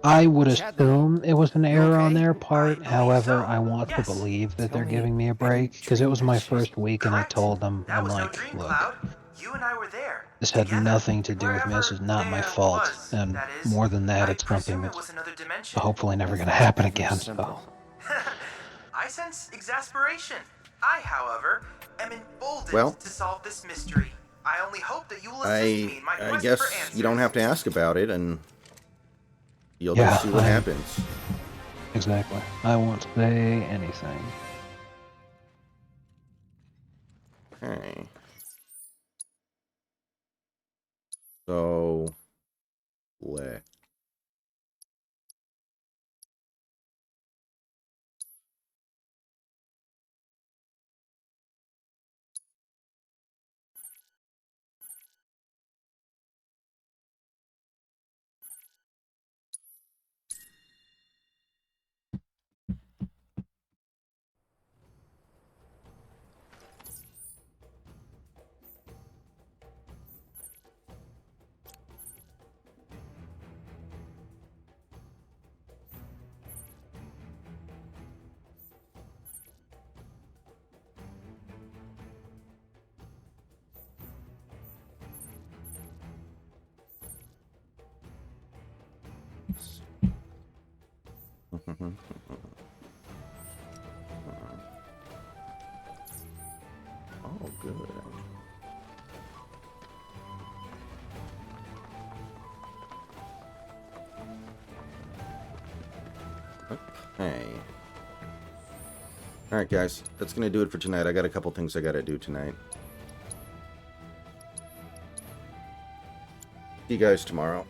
I would assume it was an error on their part. However, I want to believe that they're giving me a break because it was my first week, and I told them, I'm like, look, You and I were there. this had nothing to do with me. This is not my fault, and more than that, it's something that's hopefully never going to happen again. So. I sense exasperation. I, however, am emboldened to solve this mystery. I only hope that you will assist me in my quest I guess for answers. you don't have to ask about it, and you'll just see what happens. Exactly. I won't say anything. Okay. So, let. Oh, good. Okay. Alright, guys. That's going to do it for tonight. I got a couple things I got to do tonight. See you guys tomorrow.